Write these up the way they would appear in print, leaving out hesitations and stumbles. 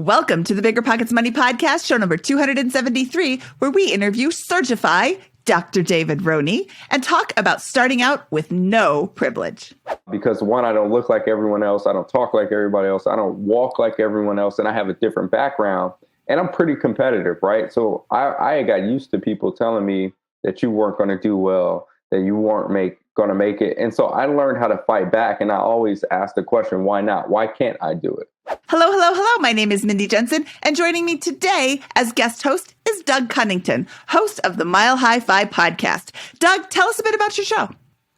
Welcome to the BiggerPockets Money Podcast, show number 273, where we interview surgiFI, Dr. David Rhoiney, and talk about starting out with no privilege. Because one, I don't look like everyone else. I don't talk like everybody else. I don't walk like everyone else. And I have a different background. And I'm pretty competitive, right? So I got used to people telling me that you weren't going to do well, that you weren't going to make it. And so I learned how to fight back. And I always ask the question, why not? Why can't I do it? Hello. My name is Mindy Jensen, and joining me today as guest host is Doug Cunnington, host of the Mile High Five podcast. Doug, tell us a bit about your show.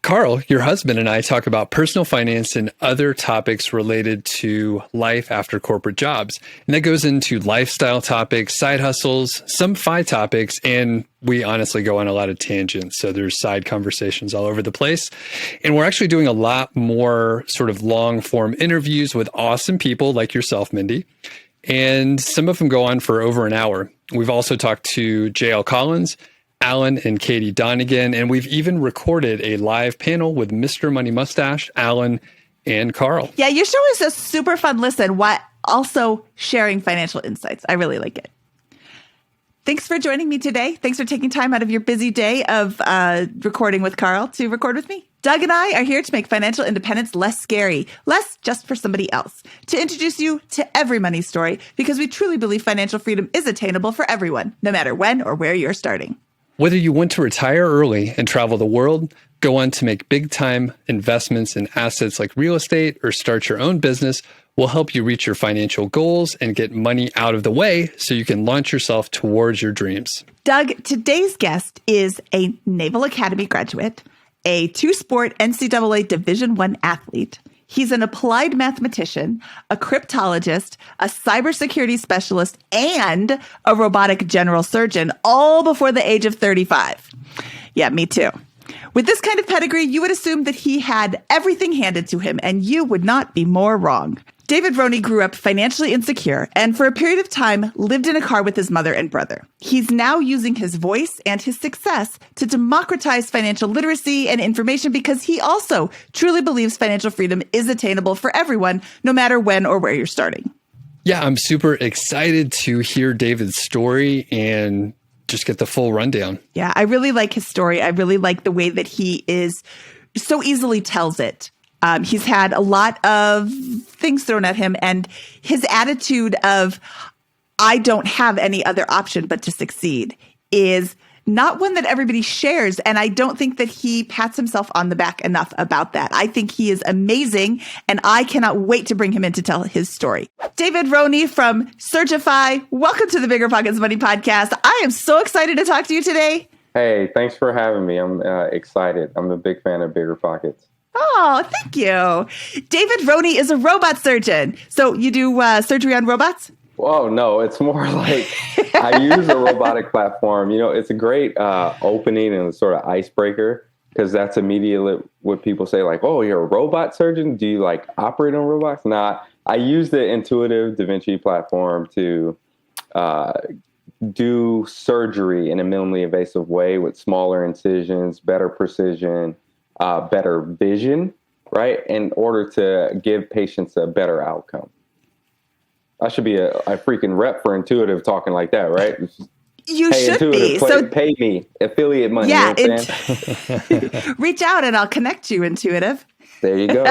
Carl, your husband, and I talk about personal finance and other topics related to life after corporate jobs. And that goes into lifestyle topics, side hustles, some FI topics, and we honestly go on a lot of tangents. So there's side conversations all over the place. And we're actually doing a lot more sort of long form interviews with awesome people like yourself, Mindy. And some of them go on for over an hour. We've also talked to JL Collins, Alan and Katie Donegan, and we've even recorded a live panel with Mr. Money Mustache, Alan, and Carl. Yeah, your show is a super fun listen while also sharing financial insights. I really like it. Thanks for joining me today. Thanks for taking time out of your busy day of recording with Carl to record with me. Doug and I are here to make financial independence less scary, less just for somebody else, to introduce you to every money story, because we truly believe financial freedom is attainable for everyone, no matter when or where you're starting. Whether you want to retire early and travel the world, go on to make big-time investments in assets like real estate, or start your own business, we'll help you reach your financial goals and get money out of the way so you can launch yourself towards your dreams. Doug, today's guest is a Naval Academy graduate, a two-sport NCAA Division I athlete. He's an applied mathematician, a cryptologist, a cybersecurity specialist, and a robotic general surgeon, all before the age of 35. Yeah, me too. With this kind of pedigree, you would assume that he had everything handed to him, and you would not be more wrong. David Rhoiney grew up financially insecure and for a period of time lived in a car with his mother and brother. He's now using his voice and his success to democratize financial literacy and information, because he also truly believes financial freedom is attainable for everyone, no matter when or where you're starting. Yeah, I'm super excited to hear David's story and just get the full rundown. Yeah, I really like his story. I really like the way that he is so easily tells it. He's had a lot of things thrown at him, and his attitude of, I don't have any other option but to succeed, is not one that everybody shares. And I don't think that he pats himself on the back enough about that. I think he is amazing, and I cannot wait to bring him in to tell his story. David Rhoiney from surgiFI, welcome to the BiggerPockets Money Podcast. I am so excited to talk to you today. Hey, thanks for having me. I'm excited. I'm a big fan of BiggerPockets. Oh, thank you. David Rhoiney is a robot surgeon. So you do surgery on robots? Oh, no, it's more like I use a robotic platform. You know, it's a great opening and sort of icebreaker, because that's immediately what people say, like, oh, you're a robot surgeon? Do you like operate on robots? Nah, I use the intuitive Da Vinci platform to do surgery in a minimally invasive way with smaller incisions, better precision, better vision, right? In order to give patients a better outcome. I should be a freaking rep for Intuitive talking like that, right? You hey, should Intuitive, be. Pay me affiliate money. Yeah, you know what I'm saying? Reach out and I'll connect you, Intuitive. There you go.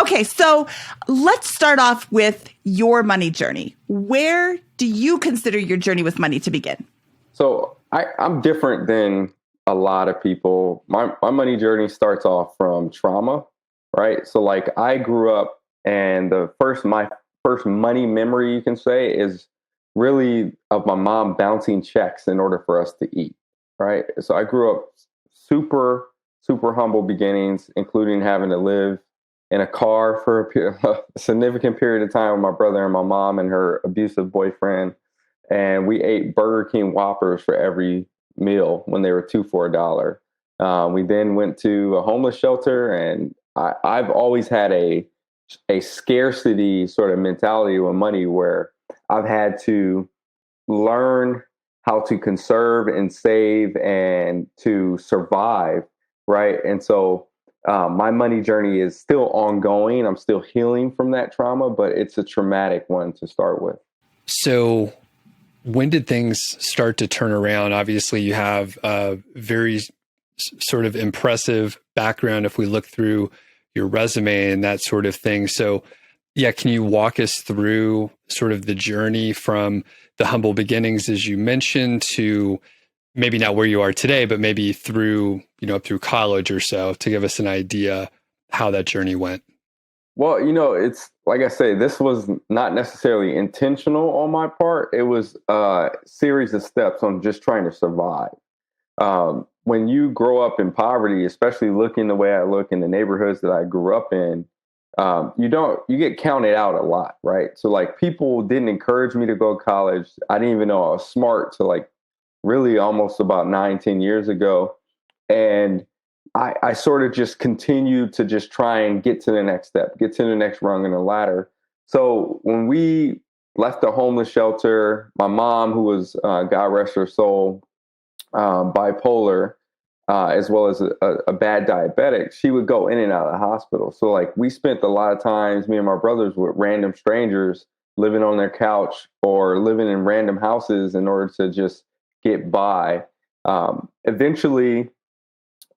Okay, so let's start off with your money journey. Where do you consider your journey with money to begin? So I'm different than a lot of people. My money journey starts off from trauma, right? So like I grew up, and my first money memory, you can say, is really of my mom bouncing checks in order for us to eat, right? So I grew up super, super humble beginnings, including having to live in a car for a significant period of time with my brother and my mom and her abusive boyfriend. And we ate Burger King Whoppers for every meal when they were 2 for $1. We then went to a homeless shelter, and I've always had a scarcity sort of mentality with money, where I've had to learn how to conserve and save and to survive, right? And so my money journey is still ongoing. I'm still healing from that trauma, but it's a traumatic one to start with. So when did things start to turn around? Obviously, you have a very sort of impressive background if we look through your resume and that sort of thing. So, yeah, can you walk us through sort of the journey from the humble beginnings, as you mentioned, to maybe not where you are today, but maybe through, up through college or so, to give us an idea how that journey went? Well, it's like I say, this was not necessarily intentional on my part. It was a series of steps on just trying to survive. When you grow up in poverty, especially looking the way I look in the neighborhoods that I grew up in, you get counted out a lot, right? So like people didn't encourage me to go to college. I didn't even know I was smart to like really almost about 9, 10 years ago. And I sort of just continued to just try and get to the next step, get to the next rung in the ladder. So when we left the homeless shelter, my mom, who was, God rest her soul, bipolar, as well as a bad diabetic, she would go in and out of the hospital. So like we spent a lot of times, me and my brothers, with random strangers living on their couch or living in random houses in order to just get by. Eventually,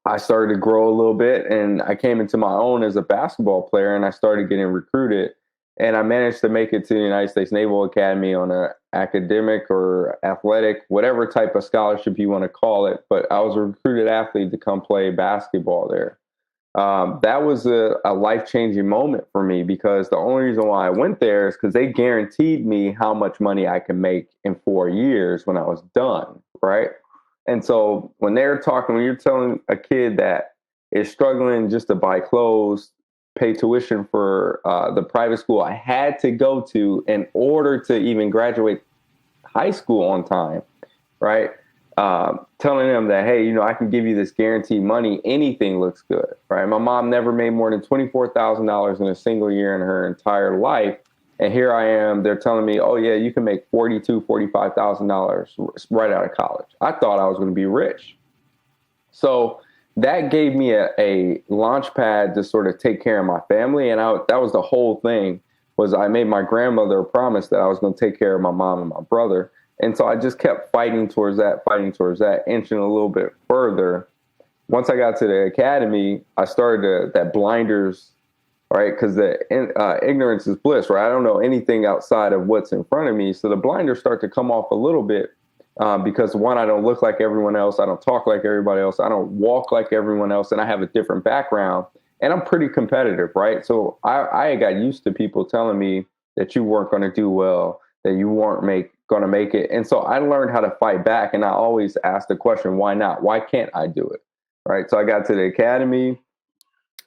I started to grow a little bit and I came into my own as a basketball player and I started getting recruited. And I managed to make it to the United States Naval Academy on an academic or athletic, whatever type of scholarship you want to call it. But I was a recruited athlete to come play basketball there. That was a life-changing moment for me because the only reason why I went there is because they guaranteed me how much money I could make in 4 years when I was done, right? And so when you're telling a kid that is struggling just to buy clothes, pay tuition for the private school I had to go to in order to even graduate high school on time, right? Telling them that, hey, I can give you this guaranteed money. Anything looks good, right? My mom never made more than $24,000 in a single year in her entire life. And here I am, they're telling me, oh yeah, you can make $42,000, $45,000 right out of college. I thought I was going to be rich. So that gave me a launch pad to sort of take care of my family. And that was the whole thing, was I made my grandmother a promise that I was going to take care of my mom and my brother. And so I just kept fighting towards that, inching a little bit further. Once I got to the academy, I started that blinders, right? Because the ignorance is bliss, right? I don't know anything outside of what's in front of me. So the blinders start to come off a little bit because one, I don't look like everyone else. I don't talk like everybody else. I don't walk like everyone else. And I have a different background. And I'm pretty competitive, right? So I got used to people telling me that you weren't going to do well, that you weren't going to make it. And so I learned how to fight back. And I always ask the question, why not? Why can't I do it? Right? So I got to the academy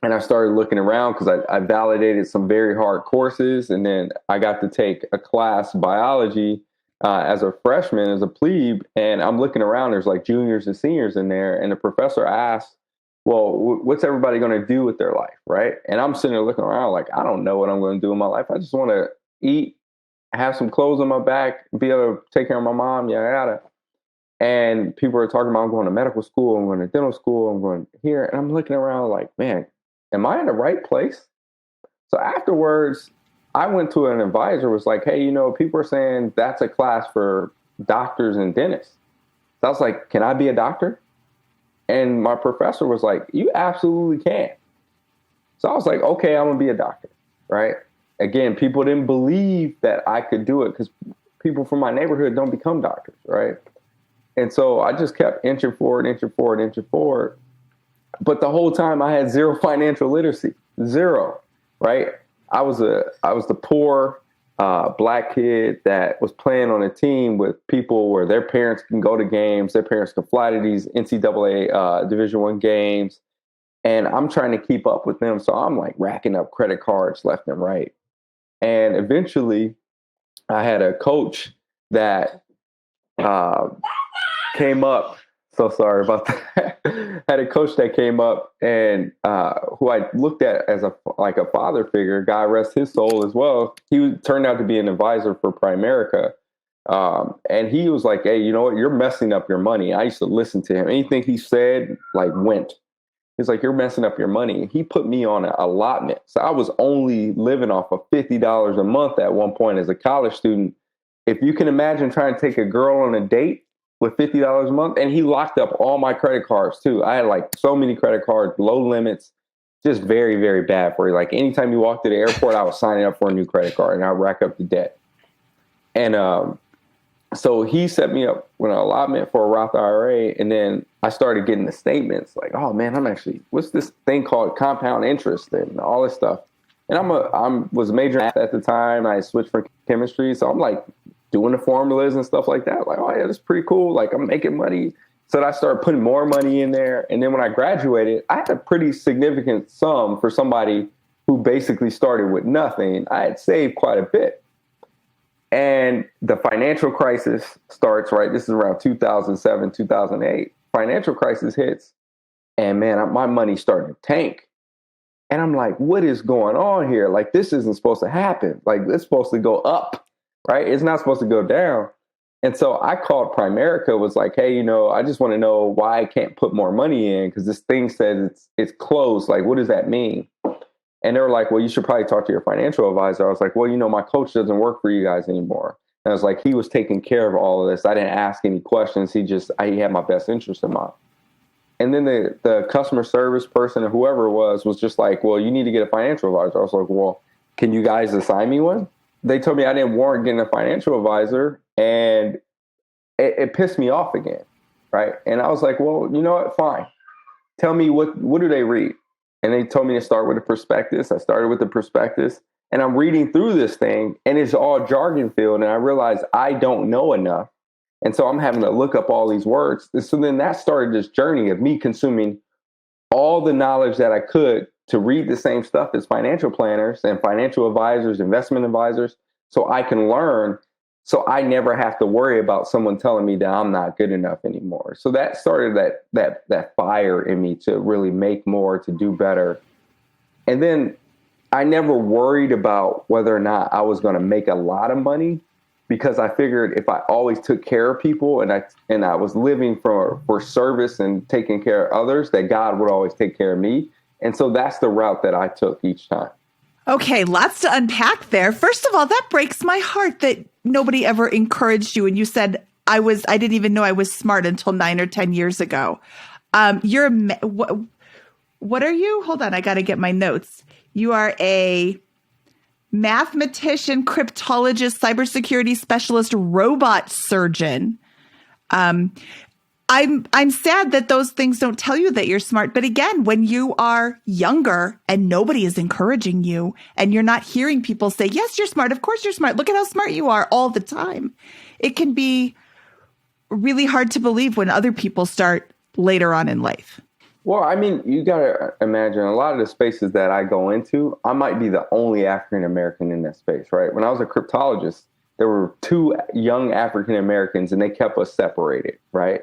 and I started looking around because I validated some very hard courses. And then I got to take a class, biology, as a freshman, as a plebe. And I'm looking around, there's like juniors and seniors in there. And the professor asked, well, what's everybody going to do with their life? Right. And I'm sitting there looking around like, I don't know what I'm going to do in my life. I just want to eat, have some clothes on my back, be able to take care of my mom, yada, yada. And people are talking about, I'm going to medical school, I'm going to dental school, I'm going here. And I'm looking around like, man, am I in the right place? So afterwards, I went to an advisor, was like, hey, people are saying that's a class for doctors and dentists. So I was like, can I be a doctor? And my professor was like, you absolutely can. So I was like, okay, I'm going to be a doctor, right? Again, people didn't believe that I could do it because people from my neighborhood don't become doctors, right? And so I just kept inching forward. But the whole time I had zero financial literacy, zero, right? I was the poor black kid that was playing on a team with people where their parents can go to games, their parents can fly to these NCAA Division I games, and I'm trying to keep up with them. So I'm like racking up credit cards left and right. And eventually, I had a coach that came up. So sorry about that. Had a coach that came up and who I looked at as a father figure. God rest his soul as well. He turned out to be an advisor for Primerica. And he was like, hey, you know what? You're messing up your money. I used to listen to him. Anything he said, went. He's like, you're messing up your money. He put me on an allotment. So I was only living off of $50 a month at one point as a college student. If you can imagine trying to take a girl on a date with $50 a month, and he locked up all my credit cards too. I had like so many credit cards, low limits, just very, very bad for you. Like anytime you walk to the airport, I was signing up for a new credit card and I rack up the debt. And so he set me up with an allotment for a Roth IRA. And then I started getting the statements like, oh man, what's this thing called compound interest and all this stuff. And I was majoring at the time. I switched from chemistry. So I'm like doing the formulas and stuff like that. Like, oh yeah, that's pretty cool. Like I'm making money. So I started putting more money in there. And then when I graduated, I had a pretty significant sum for somebody who basically started with nothing. I had saved quite a bit. And the financial crisis starts, right? This is around 2007, 2008. Financial crisis hits. And man, my money started to tank. And I'm like, what is going on here? Like, this isn't supposed to happen. Like, it's supposed to go up, right? It's not supposed to go down. And so I called Primerica, was like, hey, I just want to know why I can't put more money in because this thing says it's closed. Like, what does that mean? And they were like, well, you should probably talk to your financial advisor. I was like, well, my coach doesn't work for you guys anymore. And I was like, he was taking care of all of this. I didn't ask any questions. He had my best interest in mind. And then the customer service person or whoever it was just like, well, you need to get a financial advisor. I was like, well, can you guys assign me one? They told me I didn't warrant getting a financial advisor. And it pissed me off again, right? And I was like, well, you know what? Fine. Tell me what do they read? And they told me to start with the prospectus. I started with the prospectus. And I'm reading through this thing, and it's all jargon filled. And I realized I don't know enough. And so I'm having to look up all these words. And so then that started this journey of me consuming all the knowledge that I could to read the same stuff as financial planners and financial advisors, investment advisors, so I can learn. So I never have to worry about someone telling me that I'm not good enough anymore. So that started that fire in me to really make more, to do better. And then I never worried about whether or not I was going to make a lot of money, because I figured if I always took care of people and I was living for service and taking care of others, that God would always take care of me. And so that's the route that I took each time. Okay, lots to unpack there. First of all, that breaks my heart that nobody ever encouraged you. And you said I didn't even know I was smart until 9 or 10 years ago. What are you? Hold on, I got to get my notes. You are a mathematician, cryptologist, cybersecurity specialist, robot surgeon. I'm sad that those things don't tell you that you're smart. But again, when you are younger and nobody is encouraging you and you're not hearing people say, yes, you're smart. Of course you're smart. Look at how smart you are all the time. It can be really hard to believe when other people start later on in life. Well, I mean, you got to imagine a lot of the spaces that I go into, I might be the only African-American in that space, right? When I was a cryptologist, there were 2 young African-Americans and they kept us separated, right?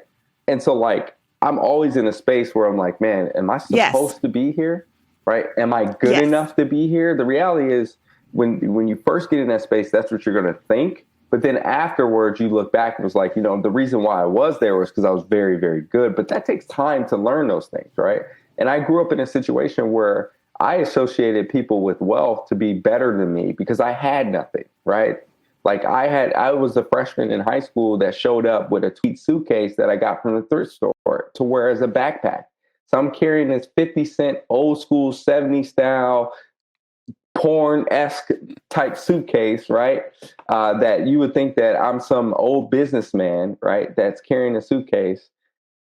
And so like, I'm always in a space where I'm like, man, am I supposed to be here? Right? Am I good enough to be here? The reality is when you first get in that space, that's what you're going to think. But then afterwards, you look back and was like, the reason why I was there was because I was very, very good. But that takes time to learn those things, right? And I grew up in a situation where I associated people with wealth to be better than me because I had nothing, right? Like I was a freshman in high school that showed up with a tweed suitcase that I got from the thrift store to wear as a backpack. So I'm carrying this 50-cent old school 70s style porn-esque type suitcase, right? That you would think that I'm some old businessman, right? That's carrying a suitcase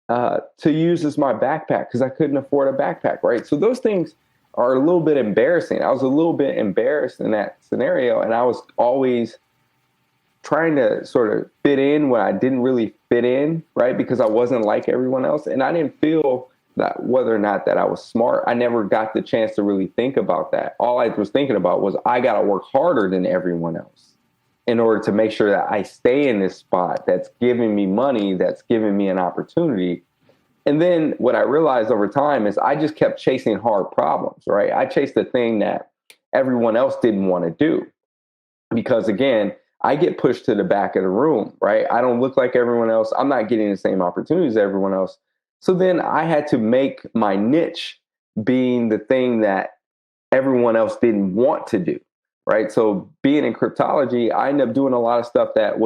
to use as my backpack because I couldn't afford a backpack, right? So those things are a little bit embarrassing. I was a little bit embarrassed in that scenario, and I was always trying to sort of fit in when I didn't really fit in, right? Because I wasn't like everyone else. And I didn't feel that whether or not that I was smart, I never got the chance to really think about that. All I was thinking about was I got to work harder than everyone else in order to make sure that I stay in this spot that's giving me money, that's giving me an opportunity. And then what I realized over time is I just kept chasing hard problems, right? I chased the thing that everyone else didn't want to do. Because again, I get pushed to the back of the room, right? I don't look like everyone else. I'm not getting the same opportunities as everyone else. So then I had to make my niche being the thing that everyone else didn't want to do, right? So being in cryptology, I ended up doing a lot of stuff that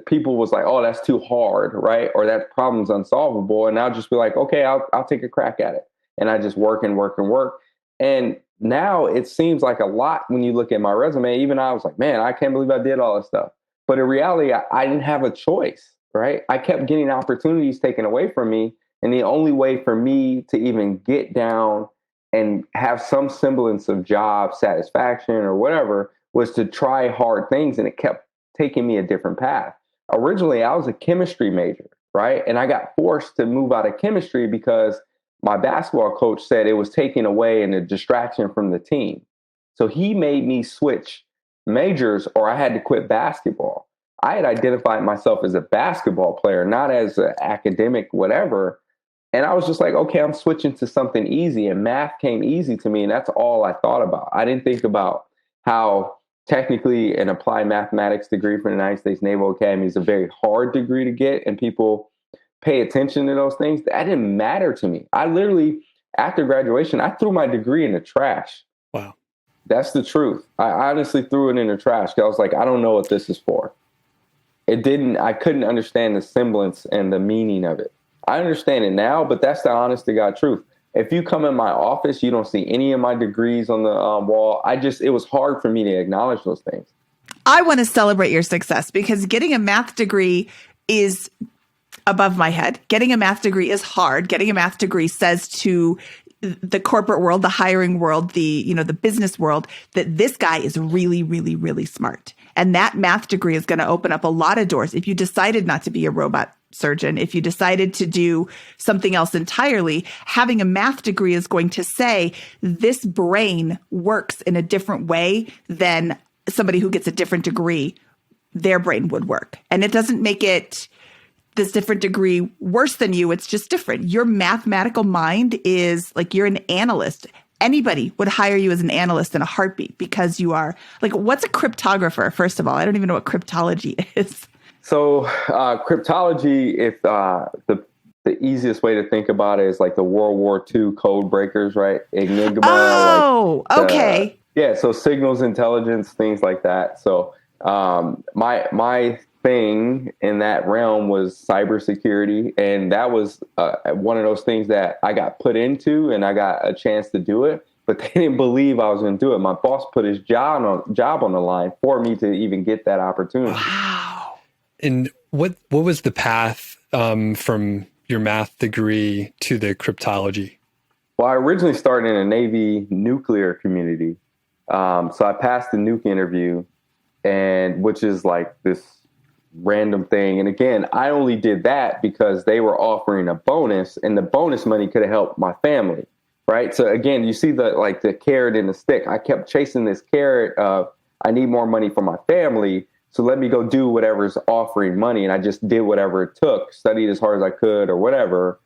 people was like, oh, that's too hard, right? Or that problem's unsolvable. And I'll just be like, okay, I'll take a crack at it. And I just work and work and work. And now it seems like a lot when you look at my resume. Even I was like, man, I can't believe I did all this stuff. But in reality, I didn't have a choice, right? I kept getting opportunities taken away from me. And the only way for me to even get down and have some semblance of job satisfaction or whatever was to try hard things. And it kept taking me a different path. Originally, I was a chemistry major, right? And I got forced to move out of chemistry because my basketball coach said it was taking away and a distraction from the team. So he made me switch majors or I had to quit basketball. I had identified myself as a basketball player, not as an academic, whatever. And I was just like, okay, I'm switching to something easy. And math came easy to me. And that's all I thought about. I didn't think about how technically an applied mathematics degree from the United States Naval Academy is a very hard degree to get. And people pay attention to those things. That didn't matter to me. I literally, after graduation, I threw my degree in the trash. Wow. That's the truth. I honestly threw it in the trash because I was like, I don't know what this is for. I couldn't understand the semblance and the meaning of it. I understand it now, but that's the honest to God truth. If you come in my office, you don't see any of my degrees on the wall. It was hard for me to acknowledge those things. I want to celebrate your success because getting a math degree is above my head. Getting a math degree is hard. Getting a math degree says to the corporate world, the hiring world, the business world, that this guy is really, really, really smart. And that math degree is going to open up a lot of doors. If you decided not to be a robot surgeon, if you decided to do something else entirely, having a math degree is going to say this brain works in a different way than somebody who gets a different degree, their brain would work. And it doesn't make it this different degree worse than you. It's just different. Your mathematical mind is like you're an analyst. Anybody would hire you as an analyst in a heartbeat because you are like, what's a cryptographer? First of all, I don't even know what cryptology is. So cryptology, if the easiest way to think about it is like the World War II code breakers, right? Enigma. Oh, okay. Yeah. So signals intelligence, things like that. So my thing in that realm was cybersecurity. And that was one of those things that I got put into and I got a chance to do it, but they didn't believe I was going to do it. My boss put his job on the line for me to even get that opportunity. Wow. And what was the path from your math degree to the cryptology? Well, I originally started in a Navy nuclear community. So I passed the nuke interview, and which is like this random thing. And again, I only did that because they were offering a bonus, and the bonus money could have helped my family, right? So again, you see the carrot and the stick. I kept chasing this carrot of I need more money for my family, so let me go do whatever's offering money. And I just did whatever it took, studied as hard as I could or whatever.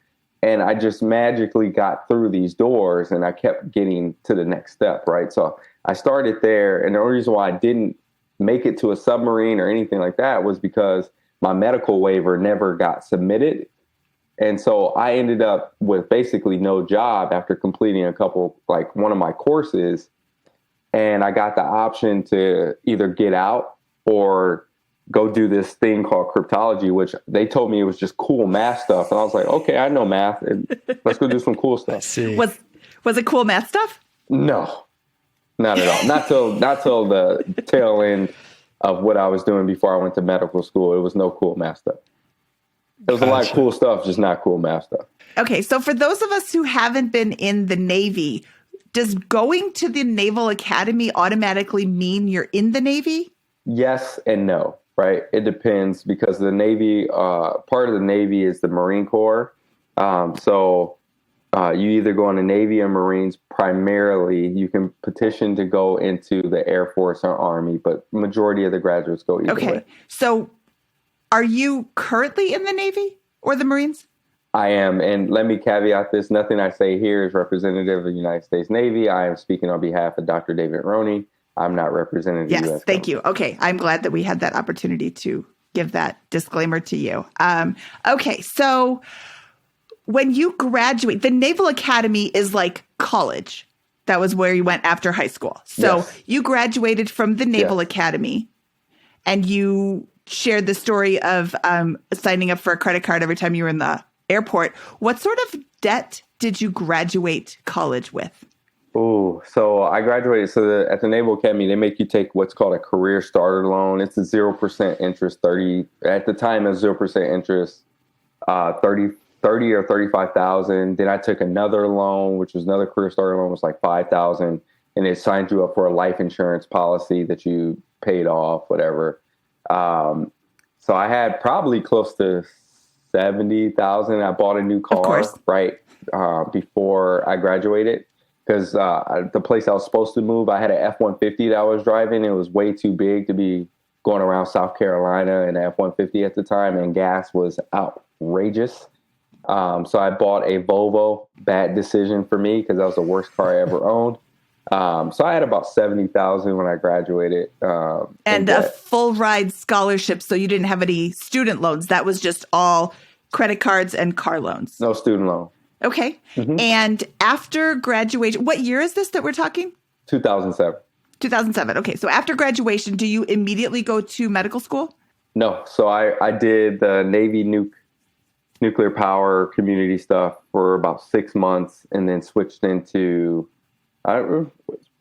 And I just magically got through these doors and I kept getting to the next step, right? So I started there. And the only reason why I didn't make it to a submarine or anything like that was because my medical waiver never got submitted. And so I ended up with basically no job after completing one of my courses. And I got the option to either get out or go do this thing called cryptology, which they told me it was just cool math stuff. And I was like, okay, I know math. And let's go do some cool stuff. See. Was it cool math stuff? No, not at all. Not till the tail end of what I was doing before I went to medical school. It was no cool math stuff. It was a lot of cool stuff, just not cool math stuff. Okay, so for those of us who haven't been in the Navy, does going to the Naval Academy automatically mean you're in the Navy? Yes and no, right? It depends because the Navy, part of the Navy is the Marine Corps. So you either go in the Navy or Marines. Primarily, you can petition to go into the Air Force or Army, but majority of the graduates go either way. So are you currently in the Navy or the Marines? I am. And let me caveat this. Nothing I say here is representative of the United States Navy. I am speaking on behalf of Dr. David Rhoiney. I'm not representing the U.S. Yes, thank you. Okay, I'm glad that we had that opportunity to give that disclaimer to you. Okay, so when you graduate, the Naval Academy is like college. That was where you went after high school. So Yes. you graduated from the Naval Yes. Academy, and you shared the story of signing up for a credit card every time you were in the airport. What sort of debt did you graduate college with? Oh, so I graduated. So at the Naval Academy, they make you take what's called a career starter loan. It's a 0% interest, 30, at the time, it was 0% interest, 30 or 35,000. Then I took another loan, which was another career starter loan, was like 5,000. And it signed you up for a life insurance policy that you paid off, whatever. So I had probably close to 70,000. I bought a new car, right, before I graduated. Because the place I was supposed to move, I had an F-150 that I was driving. It was way too big to be going around South Carolina in an F-150 at the time, and gas was outrageous. So I bought a Volvo. Bad decision for me because that was the worst car I ever owned. So I had about 70,000 when I graduated. And a full ride scholarship, so you didn't have any student loans. That was just all credit cards and car loans. No student loan. Okay. Mm-hmm. And after graduation, what year is this that we're talking? 2007. 2007. Okay. So after graduation, do you immediately go to medical school? No. So I did the Navy nuclear power community stuff for about 6 months and then switched into, probably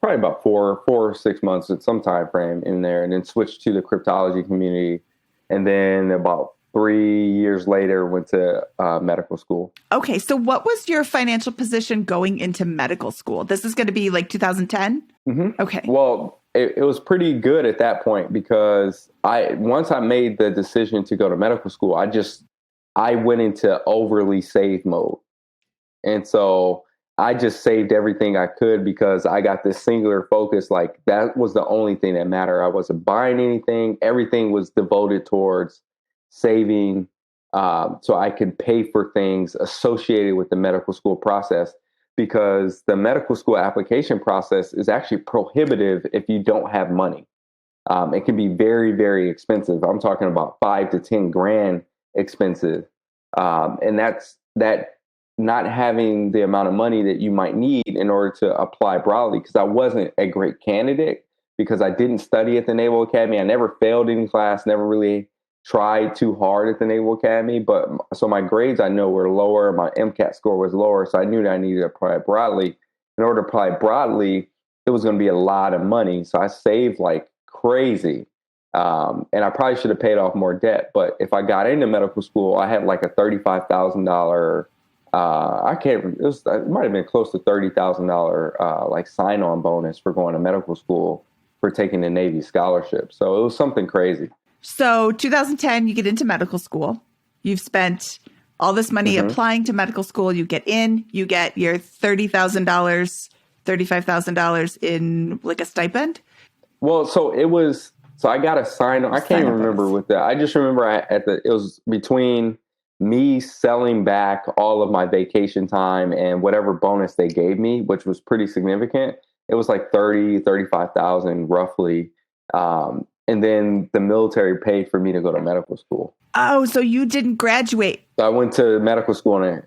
about 4 or 6 months at some time frame in there, and then switched to the cryptology community. And then about 3 years later, went to medical school. Okay. So what was your financial position going into medical school? This is going to be like 2010? Mm-hmm. Okay. Well, it was pretty good at that point because once I made the decision to go to medical school, I went into overly save mode. And so I just saved everything I could because I got this singular focus. Like that was the only thing that mattered. I wasn't buying anything. Everything was devoted towards saving so I could pay for things associated with the medical school process, because the medical school application process is actually prohibitive if you don't have money. It can be very, very expensive. I'm talking about 5 to 10 grand expensive. And that's not having the amount of money that you might need in order to apply broadly, because I wasn't a great candidate because I didn't study at the Naval Academy. I never failed any class, never really tried too hard at the Naval Academy. But so my grades, I know, were lower. My MCAT score was lower. So I knew that I needed to apply broadly. In order to apply broadly, it was going to be a lot of money. So I saved like crazy. And I probably should have paid off more debt. But if I got into medical school, I had like a $35,000, it might have been close to $30,000 like sign-on bonus for going to medical school for taking the Navy scholarship. So it was something crazy. So 2010, you get into medical school. You've spent all this money applying to medical school. You get in, you get your $30,000, $35,000 in like a stipend. Well, so I got a sign on. I can't even remember with that. I just remember it was between me selling back all of my vacation time and whatever bonus they gave me, which was pretty significant. It was like 35,000 roughly. And then the military paid for me to go to medical school. Oh, so you didn't graduate. So I went to medical school on an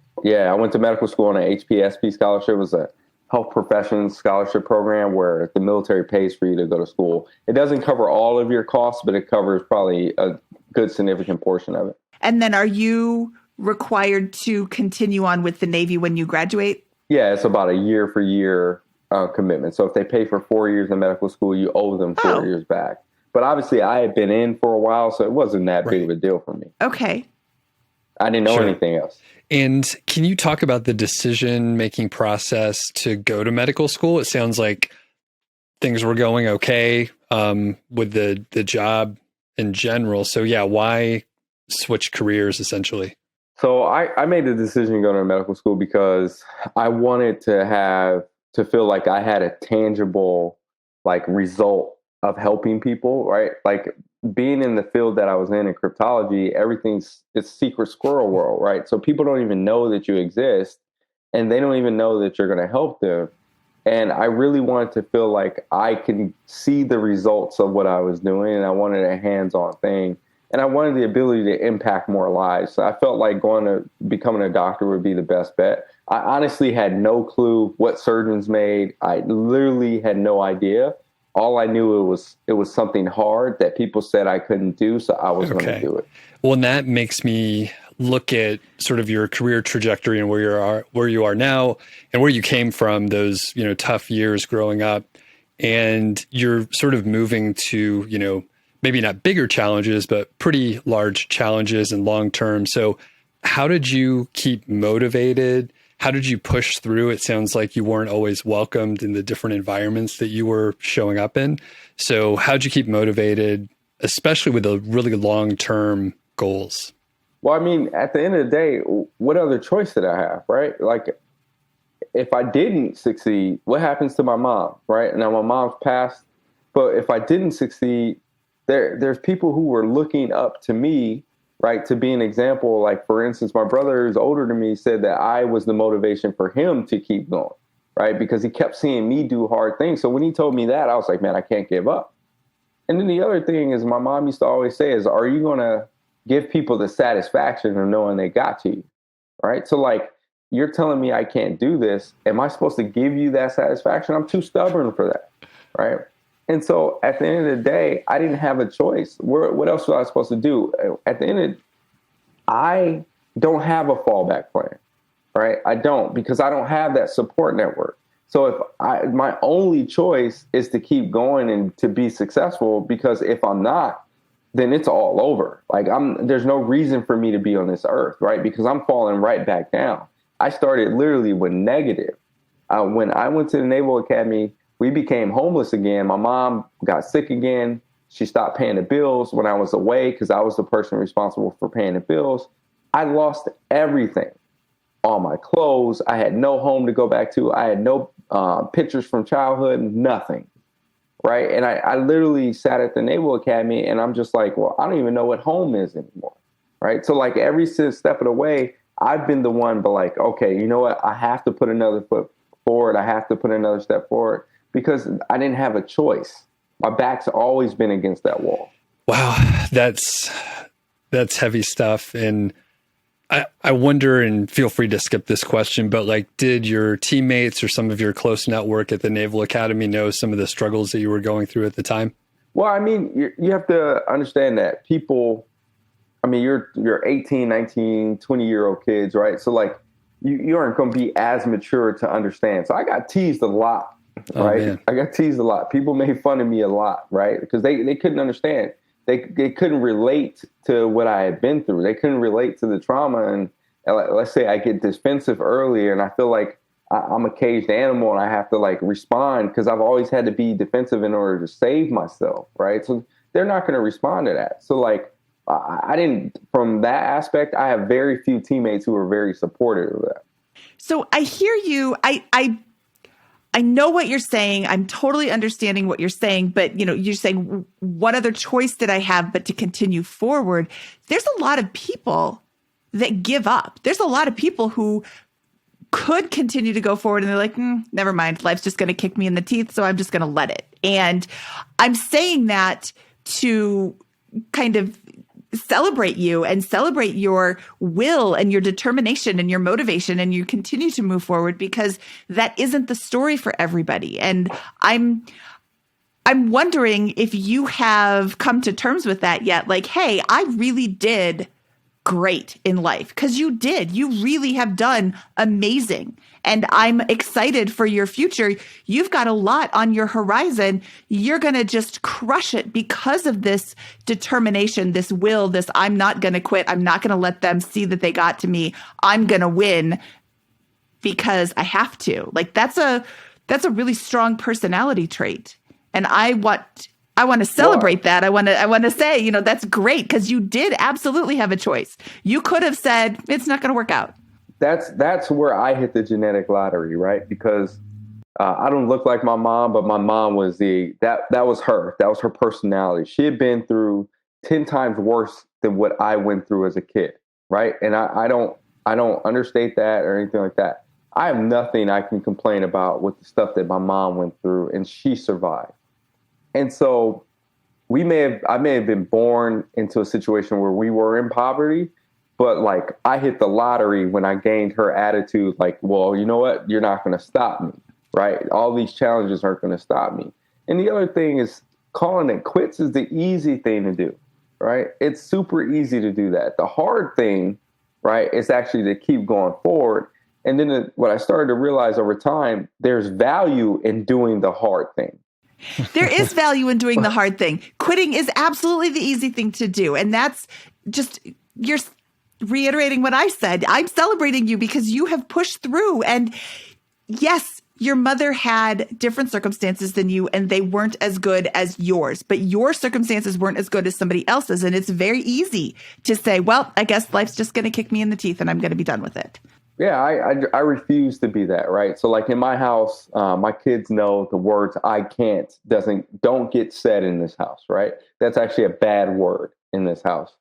HPSP scholarship. It was a health professions scholarship program where the military pays for you to go to school. It doesn't cover all of your costs, but it covers probably a good significant portion of it. And then are you required to continue on with the Navy when you graduate? Yeah, it's about a year for year commitment. So if they pay for 4 years in medical school, you owe them 4 years back. But obviously I had been in for a while, so it wasn't that big of a deal for me. Okay. I didn't know anything else. And can you talk about the decision-making process to go to medical school? It sounds like things were going okay with the job in general. So yeah, why switch careers essentially? So I made the decision to go to medical school because I wanted to feel like I had a tangible like result of helping people, right? Like being in the field that I was in cryptology, it's secret squirrel world, right? So people don't even know that you exist and they don't even know that you're going to help them. And I really wanted to feel like I can see the results of what I was doing, and I wanted a hands-on thing. and I wanted the ability to impact more lives. So I felt like becoming a doctor would be the best bet. I honestly had no clue what surgeons made. I literally had no idea. All I knew it was something hard that people said I couldn't do, so I was going to do it. Well, and that makes me look at sort of your career trajectory and where you are now and where you came from, those, tough years growing up, and you're sort of moving to, maybe not bigger challenges, but pretty large challenges and long term. So how did you keep motivated? How did you push through? It sounds like you weren't always welcomed in the different environments that you were showing up in. So how'd you keep motivated, especially with the really long-term goals? Well, I mean, at the end of the day, what other choice did I have, right? Like, if I didn't succeed, what happens to my mom, right? Now, my mom's passed, but if I didn't succeed, there's people who were looking up to me, right, to be an example. Like, for instance, my brother who's older than me said that I was the motivation for him to keep going, right? Because he kept seeing me do hard things. So when he told me that, I was like, man, I can't give up. And then the other thing is, my mom used to always say is, are you going to give people the satisfaction of knowing they got to you, right? So like, you're telling me I can't do this. Am I supposed to give you that satisfaction? I'm too stubborn for that, right? And so at the end of the day, I didn't have a choice. What else was I supposed to do? At the end of it, I don't have a fallback plan, right? I don't, because I don't have that support network. So my only choice is to keep going and to be successful, because if I'm not, then it's all over. Like, there's no reason for me to be on this earth, right? Because I'm falling right back down. I started literally with negative. When I went to the Naval Academy, we became homeless again. My mom got sick again. She stopped paying the bills when I was away, because I was the person responsible for paying the bills. I lost everything. All my clothes. I had no home to go back to. I had no pictures from childhood, nothing. Right. And I literally sat at the Naval Academy, and I'm just like, well, I don't even know what home is anymore. Right. So like, every step of the way, I've been the one, but like, okay, you know what? I have to put another foot forward. I have to put another step forward, because I didn't have a choice. My back's always been against that wall. Wow. That's heavy stuff. And I wonder, and feel free to skip this question, but like, did your teammates or some of your close network at the Naval Academy know some of the struggles that you were going through at the time? Well, I mean, you have to understand that people, I mean, you're 18, 19, 20-year-old kids, right? So like, you aren't going to be as mature to understand. So I got teased a lot, right? Man. I got teased a lot. People made fun of me a lot, right? Because they couldn't understand. They couldn't relate to what I had been through. They couldn't relate to the trauma. And let's say I get defensive earlier, and I feel like I'm a caged animal, and I have to like respond, because I've always had to be defensive in order to save myself, right? So they're not going to respond to that. So like, I didn't, from that aspect, I have very few teammates who are very supportive of that. So I hear you. I know what you're saying. I'm totally understanding what you're saying, but you're saying, what other choice did I have but to continue forward? There's a lot of people that give up. There's a lot of people who could continue to go forward, and they're like, never mind. Life's just going to kick me in the teeth, so I'm just going to let it. And I'm saying that to kind of celebrate you and celebrate your will and your determination and your motivation, and you continue to move forward, because that isn't the story for everybody. And I'm wondering if you have come to terms with that yet. Like, hey, I really did great in life, because you really have done amazing. And I'm excited for your future. You've got a lot on your horizon. You're going to just crush it because of this determination, this will, this I'm not going to quit. I'm not going to let them see that they got to me. I'm going to win because I have to. Like, that's a really strong personality trait. And I want to celebrate that. I want to say, that's great, because you did absolutely have a choice. You could have said, it's not going to work out. That's where I hit the genetic lottery, right? Because I don't look like my mom, but my mom was that was her. That was her personality. She had been through 10 times worse than what I went through as a kid, right? And I don't understate that or anything like that. I have nothing I can complain about with the stuff that my mom went through, and she survived. And so I may have been born into a situation where we were in poverty, but like I hit the lottery when I gained her attitude, like, well, you know what? You're not going to stop me, right? All these challenges aren't going to stop me. And the other thing is calling it quits is the easy thing to do, right? It's super easy to do that. The hard thing, right, is actually to keep going forward. And then what I started to realize over time, there's value in doing the hard thing. There is value in doing the hard thing. Quitting is absolutely the easy thing to do. And that's just, you're reiterating what I said. I'm celebrating you because you have pushed through. And yes, your mother had different circumstances than you, and they weren't as good as yours. But your circumstances weren't as good as somebody else's. And it's very easy to say, well, I guess life's just going to kick me in the teeth and I'm going to be done with it. Yeah, I refuse to be that, right? So like in my house, my kids know the words "I can't" don't get said in this house, right? That's actually a bad word in this house.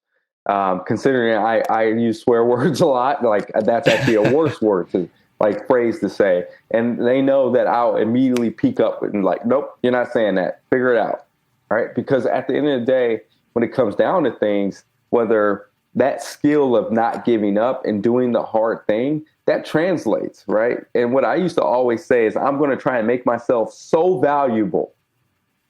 Considering I use swear words a lot, like that's actually a worse word to like phrase to say. And they know that I'll immediately peek up and like, nope, you're not saying that. Figure it out, right? Because at the end of the day, when it comes down to things, whether that skill of not giving up and doing the hard thing, that translates, right? And what I used to always say is I'm going to try and make myself so valuable,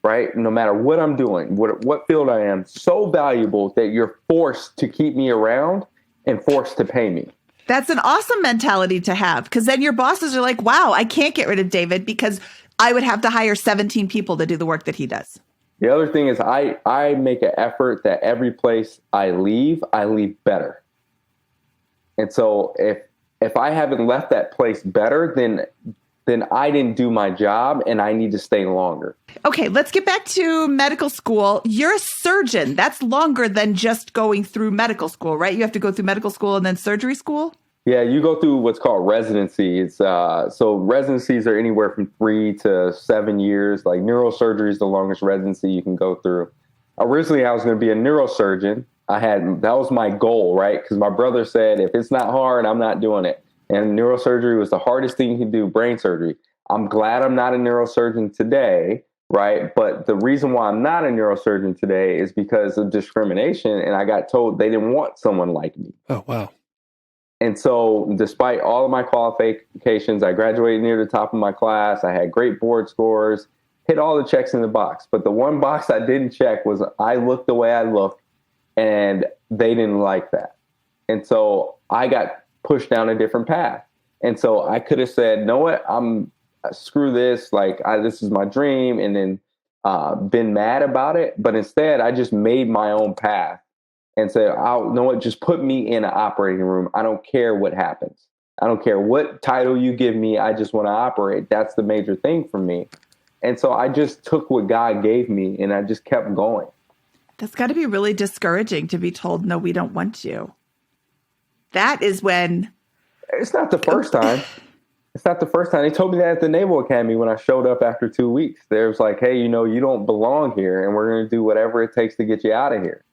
right? No matter what I'm doing, what field I am, so valuable that you're forced to keep me around and forced to pay me. That's an awesome mentality to have, because then your bosses are like, wow, I can't get rid of David because I would have to hire 17 people to do the work that he does. The other thing is I make an effort that every place I leave better. And so if I haven't left that place better, then I didn't do my job and I need to stay longer. Okay, let's get back to medical school. You're a surgeon. That's longer than just going through medical school, right? You have to go through medical school and then surgery school? Yeah, you go through what's called residency. It's so residencies are anywhere from 3 to 7 years. Like neurosurgery is the longest residency you can go through. Originally, I was going to be a neurosurgeon. That was my goal, right? Because my brother said, if it's not hard, I'm not doing it. And neurosurgery was the hardest thing you can do, brain surgery. I'm glad I'm not a neurosurgeon today, right? But the reason why I'm not a neurosurgeon today is because of discrimination. And I got told they didn't want someone like me. Oh, wow. And so despite all of my qualifications, I graduated near the top of my class. I had great board scores, hit all the checks in the box. But the one box I didn't check was I looked the way I looked, and they didn't like that. And so I got pushed down a different path. And so I could have said, know what, screw this. Like this is my dream. And then been mad about it. But instead, I just made my own path. And said, know what, just put me in an operating room. I don't care what happens. I don't care what title you give me. I just want to operate. That's the major thing for me. And so I just took what God gave me and I just kept going. That's got to be really discouraging to be told, no, we don't want you. That is when... It's not the first time. It's not the first time. They told me that at the Naval Academy when I showed up after 2 weeks. They was like, hey, you don't belong here and we're going to do whatever it takes to get you out of here.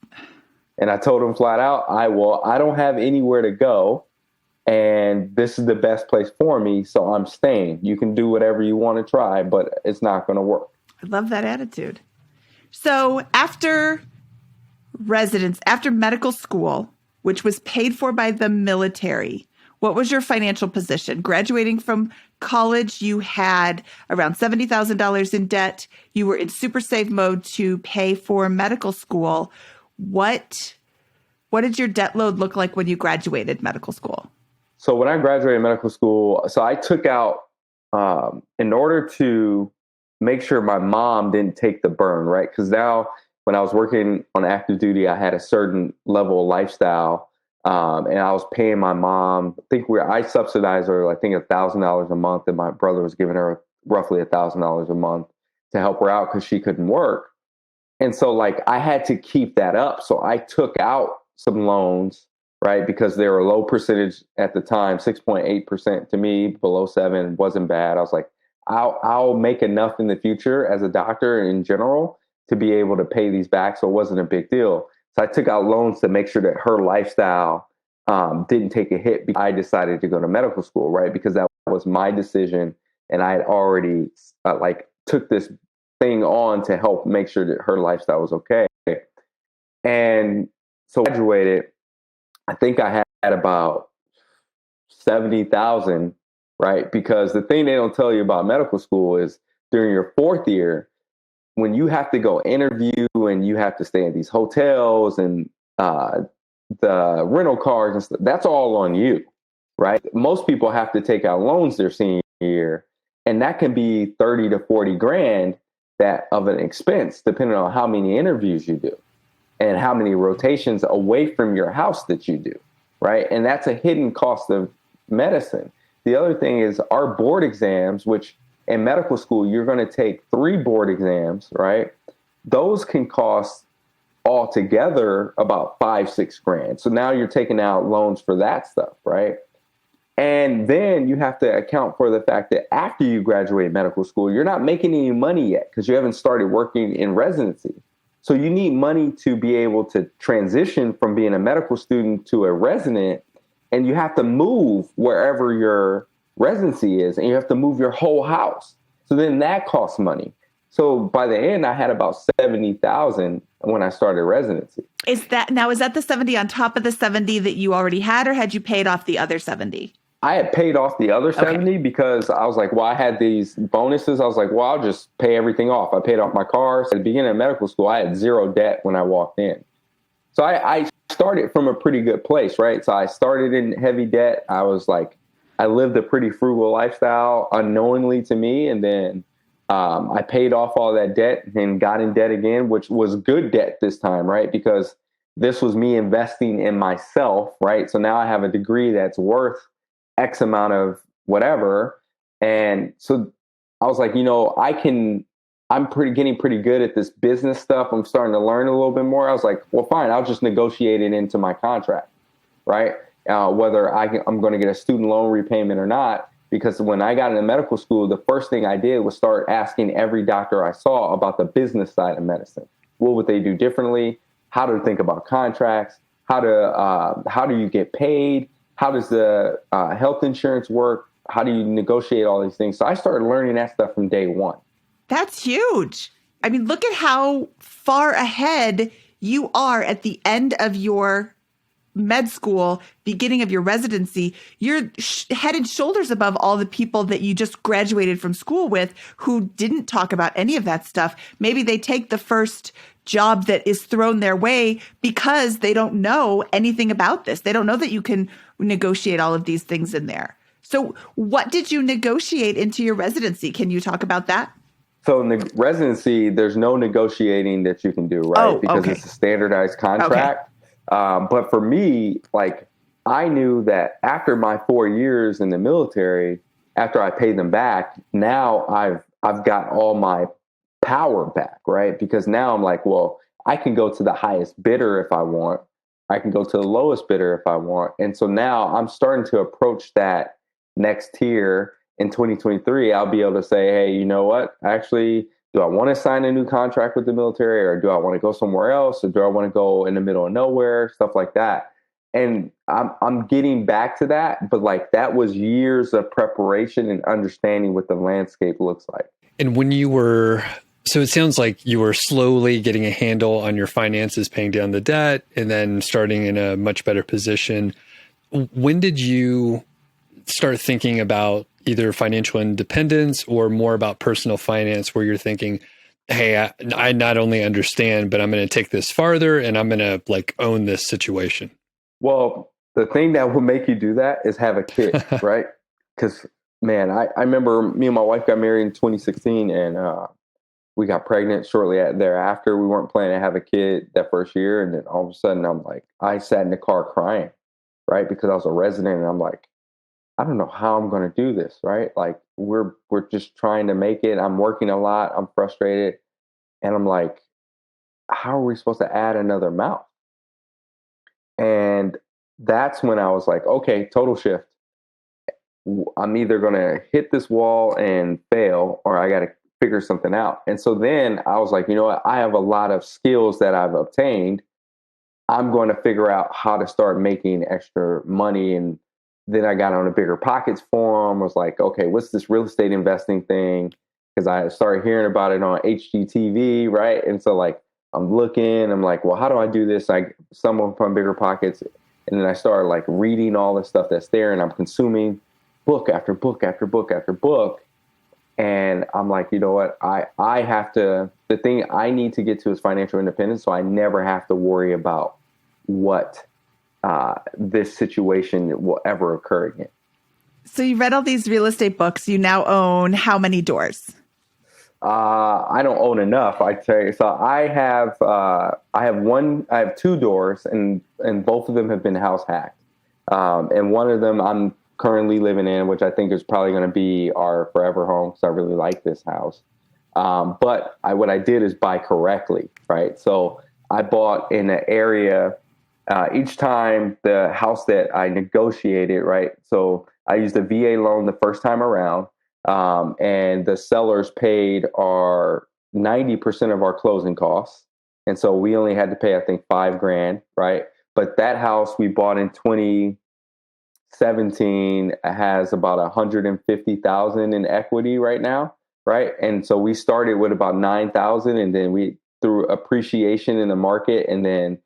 And I told him flat out, I don't have anywhere to go, and this is the best place for me, so I'm staying. You can do whatever you want to try, but it's not going to work. I love that attitude. So after medical school, which was paid for by the military, what was your financial position? Graduating from college, you had around $70,000 in debt. You were in super save mode to pay for medical school. What did your debt load look like when you graduated medical school? So when I graduated medical school, so I took out, in order to make sure my mom didn't take the burn, right? Because now when I was working on active duty, I had a certain level of lifestyle, and I was paying my mom. I subsidized her, I think $1,000 a month, and my brother was giving her roughly $1,000 a month to help her out because she couldn't work. And so like I had to keep that up. So I took out some loans, right? Because they were a low percentage at the time, 6.8% to me, below 7 wasn't bad. I was like, I'll make enough in the future as a doctor in general to be able to pay these back. So it wasn't a big deal. So I took out loans to make sure that her lifestyle didn't take a hit. I decided to go to medical school, right? Because that was my decision. And I had already took this thing on to help make sure that her lifestyle was okay. And so I graduated, I think I had about 70,000, right? Because the thing they don't tell you about medical school is during your fourth year, when you have to go interview and you have to stay in these hotels and the rental cars and stuff, that's all on you, right? Most people have to take out loans their senior year, and that can be 30 to 40 grand that of an expense, depending on how many interviews you do and how many rotations away from your house that you do, right? And that's a hidden cost of medicine. The other thing is our board exams, which in medical school, you're going to take 3 board exams, right? Those can cost altogether about 5-6 grand. So now you're taking out loans for that stuff, right? And then you have to account for the fact that after you graduate medical school, you're not making any money yet because you haven't started working in residency. So you need money to be able to transition from being a medical student to a resident, and you have to move wherever your residency is, and you have to move your whole house. So then that costs money. So by the end, I had about 70,000 when I started residency. Is that the 70 on top of the 70 that you already had, or had you paid off the other 70? I had paid off the other 70 because I was like, well, I had these bonuses. I was like, well, I'll just pay everything off. I paid off my car. So at the beginning of medical school, I had 0 debt when I walked in. So I started from a pretty good place, right? So I started in heavy debt. I was like, I lived a pretty frugal lifestyle unknowingly to me. And then I paid off all that debt and got in debt again, which was good debt this time, right? Because this was me investing in myself, right? So now I have a degree that's worth X amount of whatever. And so I was like, I'm getting pretty good at this business stuff. I'm starting to learn a little bit more. I was like, well, fine, I'll just negotiate it into my contract, right? Whether I'm going to get a student loan repayment or not. Because when I got into medical school, the first thing I did was start asking every doctor I saw about the business side of medicine. What would they do differently? How to think about contracts? How do you get paid? How does the health insurance work? How do you negotiate all these things? So I started learning that stuff from day one. That's huge. I mean, look at how far ahead you are at the end of your med school, beginning of your residency. You're head and shoulders above all the people that you just graduated from school with who didn't talk about any of that stuff. Maybe they take the first job that is thrown their way because they don't know anything about this. They don't know that you can negotiate all of these things in there. So what did you negotiate into your residency? Can you talk about that? So in the residency, there's no negotiating that you can do, right? Because it's a standardized contract. But for me, like, I knew that after my 4 years in the military, after I paid them back, now I've got all my power back, right? Because now I'm like, well, I can go to the highest bidder if I want. I can go to the lowest bidder if I want. And so now I'm starting to approach that next tier. In 2023, I'll be able to say, hey, you know what? Actually, do I want to sign a new contract with the military, or do I want to go somewhere else? Or do I want to go in the middle of nowhere? Stuff like that. And I'm getting back to that. But like, that was years of preparation and understanding what the landscape looks like. And so it sounds like you were slowly getting a handle on your finances, paying down the debt, and then starting in a much better position. When did you start thinking about either financial independence or more about personal finance, where you're thinking, hey, I not only understand, but I'm going to take this farther and I'm going to like own this situation? Well, the thing that will make you do that is have a kid, right? Because, man, I remember me and my wife got married in 2016, and we got pregnant shortly thereafter. We weren't planning to have a kid that first year. And then all of a sudden, I sat in the car crying, right? Because I was a resident, and I'm like, I don't know how I'm going to do this, right? Like, we're just trying to make it. I'm working a lot. I'm frustrated. And I'm like, how are we supposed to add another mouth? And that's when I was like, okay, total shift. I'm either going to hit this wall and fail, or I got to figure something out. And so then I was like, you know what? I have a lot of skills that I've obtained. I'm going to figure out how to start making extra money. And then I got on a BiggerPockets forum, was like, okay, what's this real estate investing thing? because I started hearing about it on HGTV, right? And so like I'm looking, I'm like, well, how do I do this? I stumbled upon BiggerPockets, and then I started like reading all the stuff that's there, and I'm consuming book after book after book after book. And I'm like, you know what? I have to, the thing I need to get to is financial independence, so I never have to worry about what this situation will ever occur again. So you read all these real estate books. You now own how many doors? I don't own enough, I tell you. So I have two doors, and both of them have been house hacked. And one of them I'm currently living in, which I think is probably going to be our forever home because I really like this house. But what I did is buy correctly, right? So I bought in an area. Each time the house that I negotiated, right? So I used a VA loan the first time around, and the sellers paid our 90% of our closing costs. And so we only had to pay, I think, $5,000, right? But that house we bought in 2017 has about 150,000 in equity right now, right? And so we started with about 9,000, and then we through appreciation in the market, and then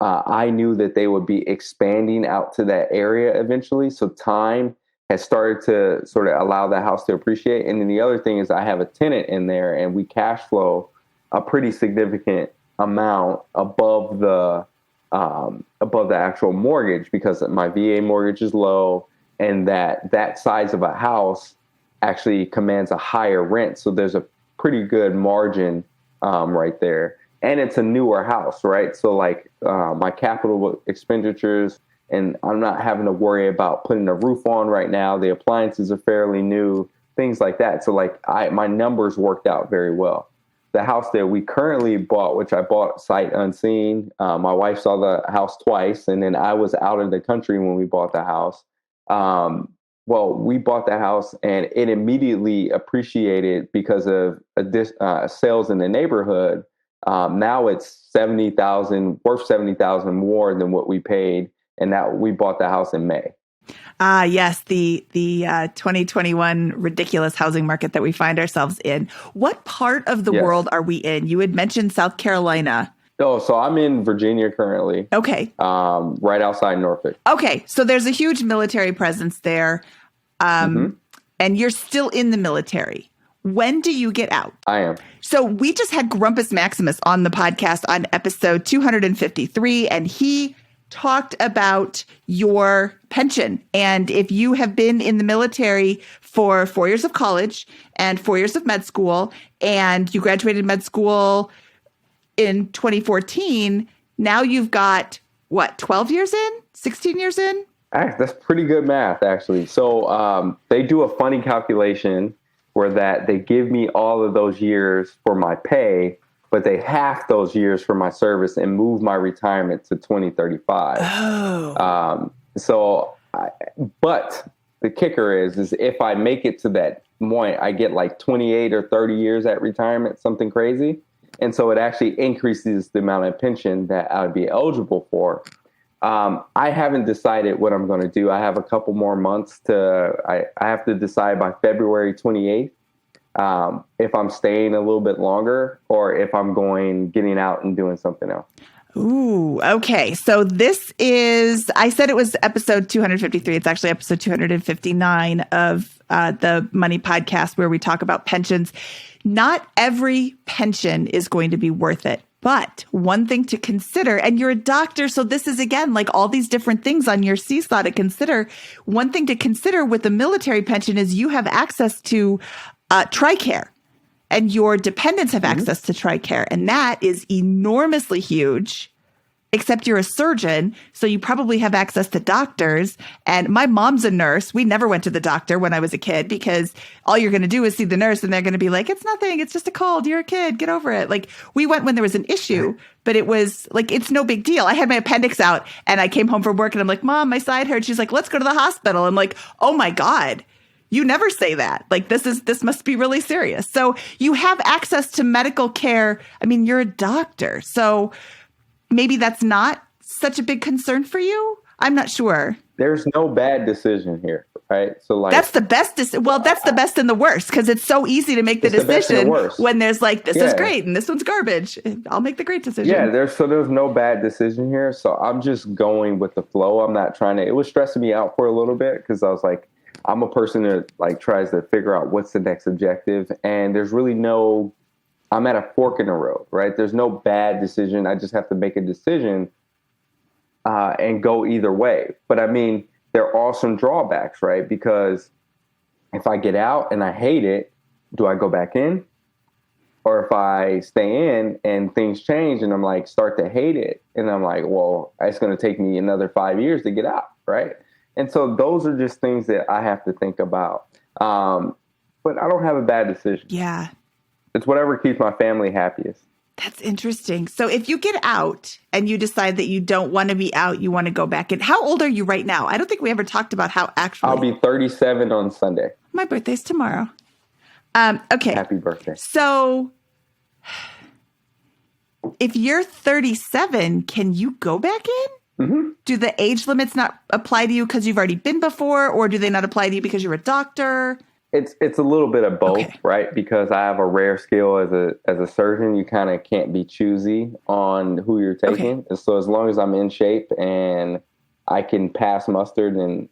I knew that they would be expanding out to that area eventually. So time has started to sort of allow that house to appreciate. And then the other thing is I have a tenant in there, and we cash flow a pretty significant amount above the actual mortgage, because my VA mortgage is low, and that size of a house actually commands a higher rent. So there's a pretty good margin right there. And it's a newer house, right? So like my capital expenditures, and I'm not having to worry about putting a roof on right now. The appliances are fairly new, things like that. So like my numbers worked out very well. The house that we currently bought, which I bought sight unseen, my wife saw the house twice, and then I was out of the country when we bought the house. Well, we bought the house, and it immediately appreciated because of sales in the neighborhood. Now it's worth 70,000 more than what we paid, and that we bought the house in May. Yes, the 2021 ridiculous housing market that we find ourselves in. What part of the world are we in? You had mentioned South Carolina. Oh, so I'm in Virginia currently. Okay. Right outside Norfolk. Okay, so there's a huge military presence there, and you're still in the military. When do you get out? I am. So we just had Grumpus Maximus on the podcast on episode 253, and he talked about your pension. And if you have been in the military for 4 years of college and 4 years of med school, and you graduated med school in 2014, now you've got, 12 years in? 16 years in? That's pretty good math, actually. So they do a funny calculation where that they give me all of those years for my pay, but they half those years for my service and move my retirement to 2035. Oh. But the kicker is if I make it to that point, I get like 28 or 30 years at retirement, something crazy. And so it actually increases the amount of pension that I would be eligible for. I haven't decided what I'm going to do. I have a couple more months I have to decide by February 28th if I'm staying a little bit longer or if I'm getting out and doing something else. Ooh, okay. So this is, I said it was episode 253. It's actually episode 259 of the Money Podcast, where we talk about pensions. Not every pension is going to be worth it. But one thing to consider, and you're a doctor, so this is, again, like all these different things on your seesaw to consider. One thing to consider with the military pension is you have access to TRICARE, and your dependents have access to TRICARE. And that is enormously huge, except you're a surgeon, so you probably have access to doctors. And my mom's a nurse. We never went to the doctor when I was a kid because all you're going to do is see the nurse and they're going to be like, it's nothing. It's just a cold. You're a kid. Get over it. Like, we went when there was an issue, but it was like, it's no big deal. I had my appendix out and I came home from work and I'm like, Mom, my side hurts. She's like, let's go to the hospital. I'm like, oh my God. You never say that. Like, this must be really serious. So you have access to medical care. I mean, you're a doctor. So maybe that's not such a big concern for you. I'm not sure. There's no bad decision here. right? So like that's the best. Well, that's the best and the worst, because it's so easy to make the decision when there's like, this is great and this one's garbage. I'll make the great decision. Yeah, there's no bad decision here. So I'm just going with the flow. I'm not trying to. It was stressing me out for a little bit because I was like, I'm a person that like tries to figure out what's the next objective, and there's really no. I'm at a fork in the road, right? There's no bad decision. I just have to make a decision and go either way. But I mean, there are some drawbacks, right? Because if I get out and I hate it, do I go back in? Or if I stay in and things change and I'm like, start to hate it, and I'm like, well, it's going to take me another 5 years to get out, right? And so those are just things that I have to think about. But I don't have a bad decision. Yeah. It's whatever keeps my family happiest. That's interesting. So if you get out and you decide that you don't want to be out, you want to go back in. How old are you right now? I don't think we ever talked about how actually. I'll be 37 on Sunday. My birthday's tomorrow. Okay. Happy birthday. So if you're 37, can you go back in? Mm-hmm. Do the age limits not apply to you because you've already been before, or do they not apply to you because you're a doctor? It's a little bit of both, right? Because I have a rare skill as a surgeon. You kind of can't be choosy on who you're taking. And so as long as I'm in shape and I can pass muster, then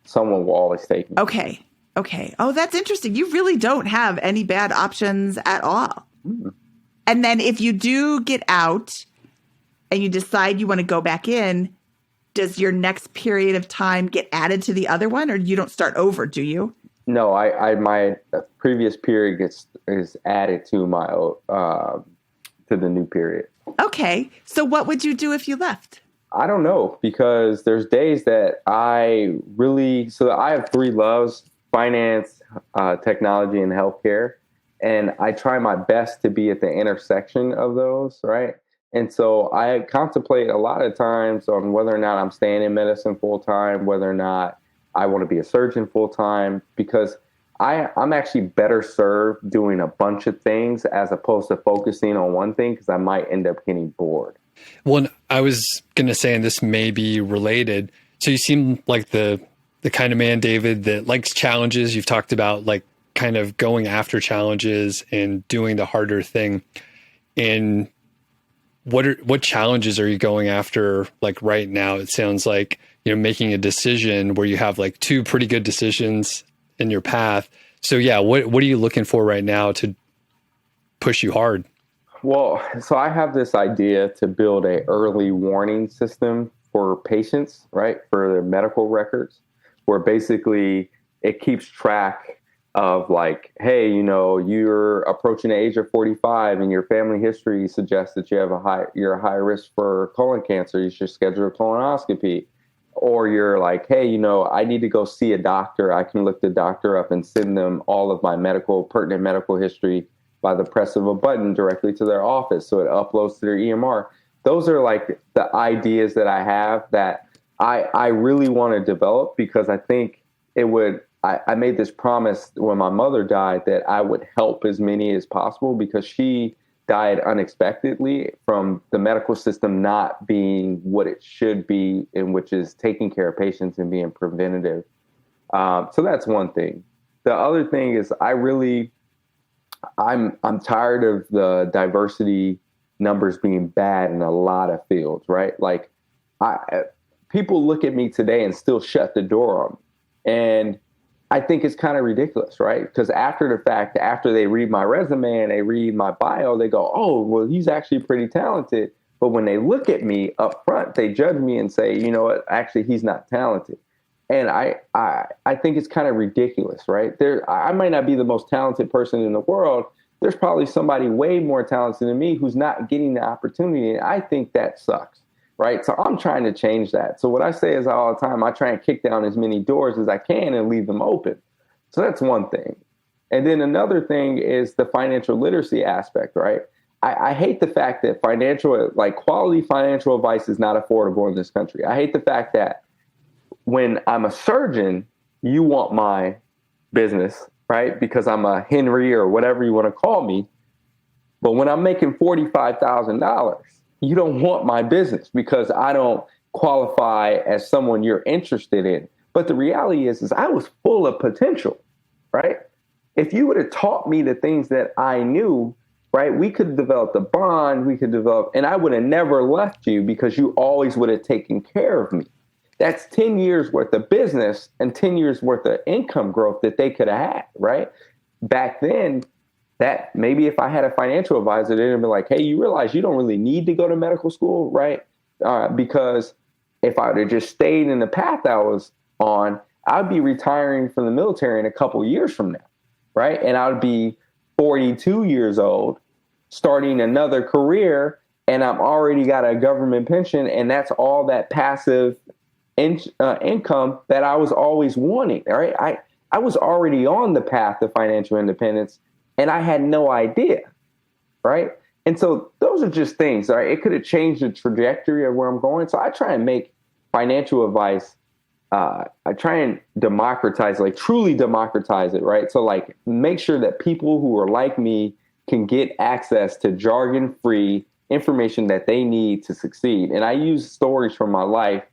someone will always take me. Okay. Oh, that's interesting. You really don't have any bad options at all. Mm. And then if you do get out and you decide you want to go back in, does your next period of time get added to the other one, or you don't start over, do you? No, my previous period is added to my to the new period. Okay. So what would you do if you left? I don't know, because there's days that I have 3 loves: finance, technology, and healthcare. And I try my best to be at the intersection of those, right? And so I contemplate a lot of times on whether or not I'm staying in medicine full time, whether or not I want to be a surgeon full time, because I'm actually better served doing a bunch of things as opposed to focusing on one thing, because I might end up getting bored. Well, I was going to say, and this may be related. So you seem like the kind of man, David, that likes challenges. You've talked about like kind of going after challenges and doing the harder thing. And what challenges are you going after like right now? It sounds like, making a decision where you have like 2 pretty good decisions in your path. So yeah, what are you looking for right now to push you hard? Well, so I have this idea to build a early warning system for patients, right? For their medical records, where basically it keeps track of like, hey, you're approaching the age of 45 and your family history suggests that you're a high risk for colon cancer. You should schedule a colonoscopy. Or you're like, hey, I need to go see a doctor. I can look the doctor up and send them all of my pertinent medical history by the press of a button directly to their office. So it uploads to their EMR. Those are like the ideas that I have that I really want to develop, because I think it would. I made this promise when my mother died that I would help as many as possible, because she died unexpectedly from the medical system not being what it should be, in which is taking care of patients and being preventative. So that's one thing. The other thing is I'm tired of the diversity numbers being bad in a lot of fields, right? Like people look at me today and still shut the door on me. And I think it's kind of ridiculous, right? Because after the fact, after they read my resume and they read my bio, they go, oh, well, he's actually pretty talented. But when they look at me up front, they judge me and say, you know what, actually, he's not talented. And I think it's kind of ridiculous, right? I might not be the most talented person in the world. There's probably somebody way more talented than me who's not getting the opportunity. And I think that sucks. Right. So I'm trying to change that. So what I say is all the time, I try and kick down as many doors as I can and leave them open. So that's one thing. And then another thing is the financial literacy aspect, right? I hate the fact that quality financial advice is not affordable in this country. I hate the fact that when I'm a surgeon, you want my business, right? Because I'm a Henry or whatever you want to call me. But when I'm making $45,000, you don't want my business because I don't qualify as someone you're interested in. But the reality is I was full of potential, right? If you would have taught me the things that I knew, right, we could have developed a bond, and I would have never left you because you always would have taken care of me. That's 10 years worth of business and 10 years worth of income growth that they could have had, right? Back then, that maybe if I had a financial advisor, they'd be like, hey, you realize you don't really need to go to medical school, right? Because if I would have just stayed in the path I was on, I'd be retiring from the military in a couple of years from now, right? And I would be 42 years old, starting another career, and I'm already got a government pension, and that's all that passive income that I was always wanting, right? I was already on the path to financial independence, and I had no idea, right? And so those are just things, right? It could have changed the trajectory of where I'm going. So I try and make financial advice, I try and democratize, like truly democratize it, right? So like make sure that people who are like me can get access to jargon-free information that they need to succeed. And I use stories from my life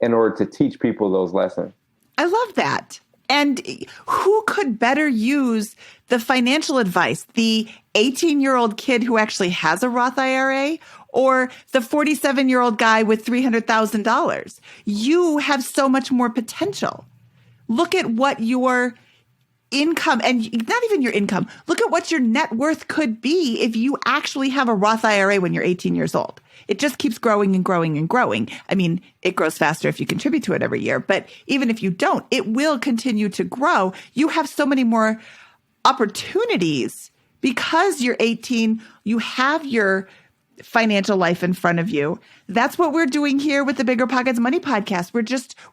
in order to teach people those lessons. I love that. And who could better use the financial advice? The 18-year-old kid who actually has a Roth IRA or the 47-year-old guy with $300,000? You have so much more potential. Look at what your income, and not even your income, look at what your net worth could be if you actually have a Roth IRA when you're 18 years old. It just keeps growing and growing and growing. I mean, it grows faster if you contribute to it every year, but even if you don't, it will continue to grow. You have so many more opportunities because you're 18. You have your financial life in front of you. That's what we're doing here with the BiggerPockets Money Podcast.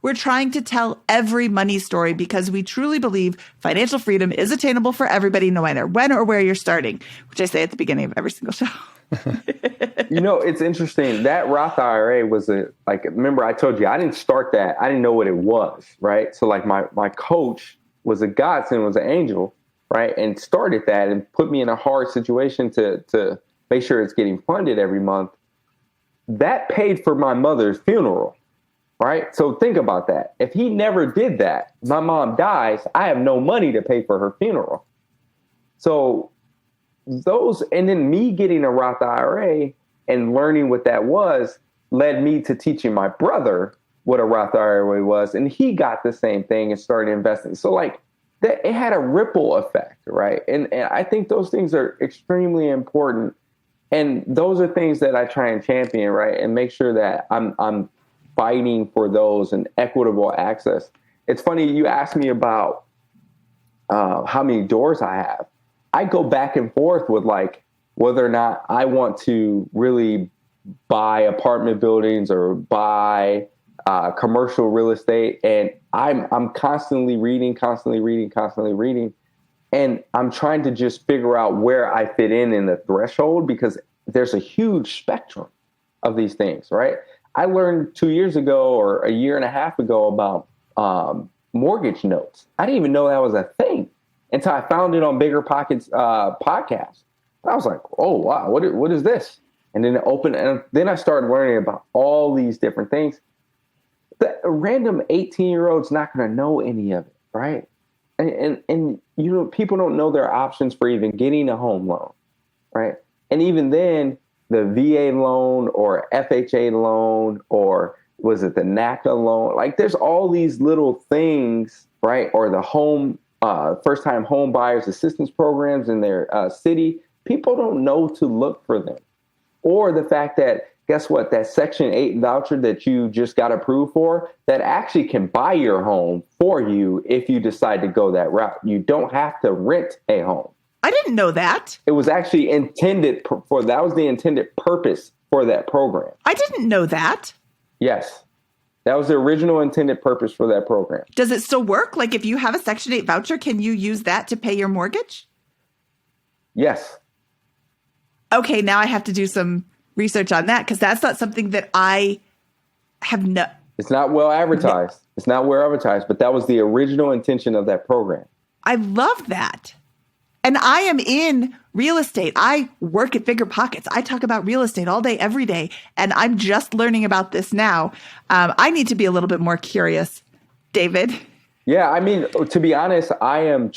We're trying to tell every money story because we truly believe financial freedom is attainable for everybody, no matter when or where you're starting, which I say at the beginning of every single show. You know, it's interesting. That Roth IRA was remember I told you, I didn't start that. I didn't know what it was, right? So like my coach was a godsend, was an angel, right? And started that and put me in a hard situation to make sure it's getting funded every month. That paid for my mother's funeral, right? So think about that. If he never did that, my mom dies, I have no money to pay for her funeral. So and then me getting a Roth IRA and learning what that was led me to teaching my brother what a Roth IRA was. And he got the same thing and started investing. So like that, it had a ripple effect, right? And I think those things are extremely important. And those are things that I try and champion, right? And make sure that I'm fighting for those and equitable access. It's funny, you asked me about how many doors I have. I go back and forth with like whether or not I want to really buy apartment buildings or buy commercial real estate. And I'm constantly reading. And I'm trying to just figure out where I fit in the threshold because there's a huge spectrum of these things, right? I learned 2 years ago or a year and a half ago about mortgage notes. I didn't even know that was a thing until I found it on BiggerPockets podcast. And I was like, oh, wow, what is this? And then it opened, and then I started learning about all these different things. A random 18-year-old's not going to know any of it, right? And you know, people don't know their options for even getting a home loan, right? And even then, the VA loan or FHA loan or was it the NACA loan? Like there's all these little things, right? Or the home first-time home buyers assistance programs in their city. People don't know to look for them. Or the fact that, guess what, that Section 8 voucher that you just got approved for, that actually can buy your home for you if you decide to go that route. You don't have to rent a home. I didn't know that. It was actually intended for, that was the intended purpose for that program. I didn't know that. Yes. That was the original intended purpose for that program. Does it still work? Like if you have a Section 8 voucher, can you use that to pay your mortgage? Yes. Okay, now I have to do some research on that because that's not something that I have It's not well advertised. It's not well advertised, but that was the original intention of that program. I love that. And I am in real estate. I work at BiggerPockets. I talk about real estate all day, every day. And I'm just learning about this now. I need to be a little bit more curious David? Yeah, I mean, to be honest, I'm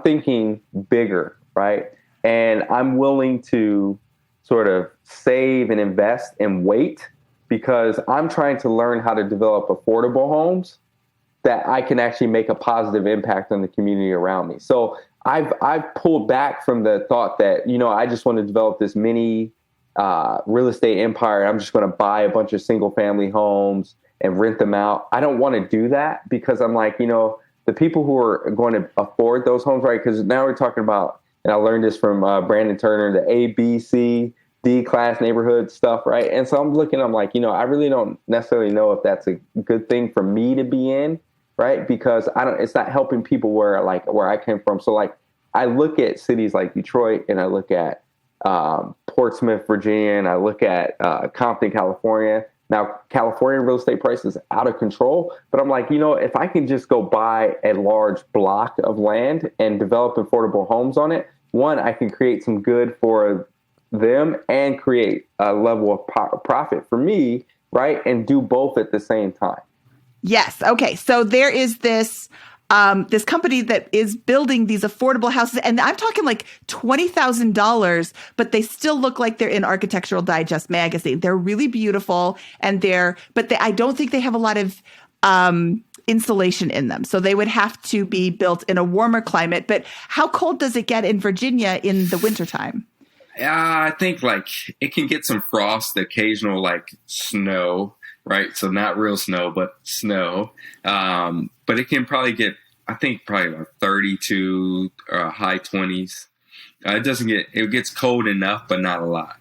thinking bigger, right? And I'm willing to sort of save and invest and wait because I'm trying to learn how to develop affordable homes that I can actually make a positive impact on the community around me. So I've pulled back from the thought that, I just want to develop this mini real estate empire. I'm just going to buy a bunch of single family homes and rent them out. I don't want to do that because I'm like, the people who are going to afford those homes, right? Because now we're talking about, and I learned this from Brandon Turner, the A, B, C, D class neighborhood stuff, right? And so I'm like, I really don't necessarily know if that's a good thing for me to be in, right? Because it's not helping people where I came from. So like, I look at cities like Detroit and I look at Portsmouth, Virginia, and I look at Compton, California. Now, California real estate prices out of control, but I'm like, if I can just go buy a large block of land and develop affordable homes on it, one, I can create some good for them and create a level of profit for me, right? And do both at the same time. Yes. Okay. So there is this this company that is building these affordable houses, and I'm talking like $20,000, but they still look like they're in Architectural Digest magazine. They're really beautiful, and I don't think they have a lot of insulation in them, so they would have to be built in a warmer climate. But how cold does it get in Virginia in the wintertime? I think like it can get some frost, occasional like snow, right? So not real snow, but snow. But it can probably get, I think probably like 32 or high 20s. It gets cold enough, but not a lot.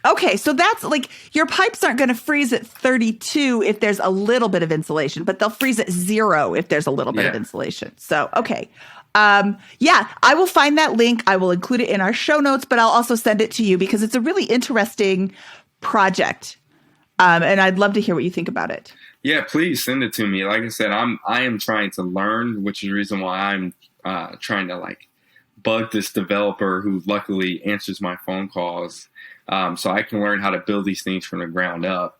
Okay, so that's like your pipes aren't going to freeze at 32 if there's a little bit of insulation, but they'll freeze at 0 if there's a little bit of insulation. So, okay. I will find that link. I will include it in our show notes, but I'll also send it to you because it's a really interesting project. And I'd love to hear what you think about it. Yeah, please send it to me. Like I said, I am trying to learn, which is the reason why I'm trying to like bug this developer who luckily answers my phone calls, so I can learn how to build these things from the ground up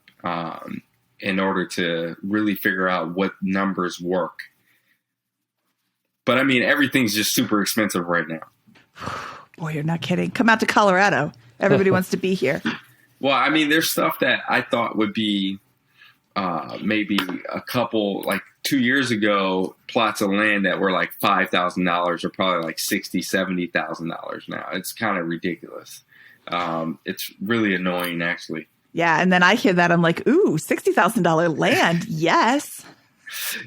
in order to really figure out what numbers work. But I mean, everything's just super expensive right now. Boy, you're not kidding. Come out to Colorado. Everybody wants to be here. Well, I mean, there's stuff that I thought would be maybe a couple, like 2 years ago, plots of land that were like $5,000 are probably like $60,000, $70,000 now. It's kind of ridiculous. It's really annoying, actually. Yeah, and then I hear that, I'm like, ooh, $60,000 land, yes.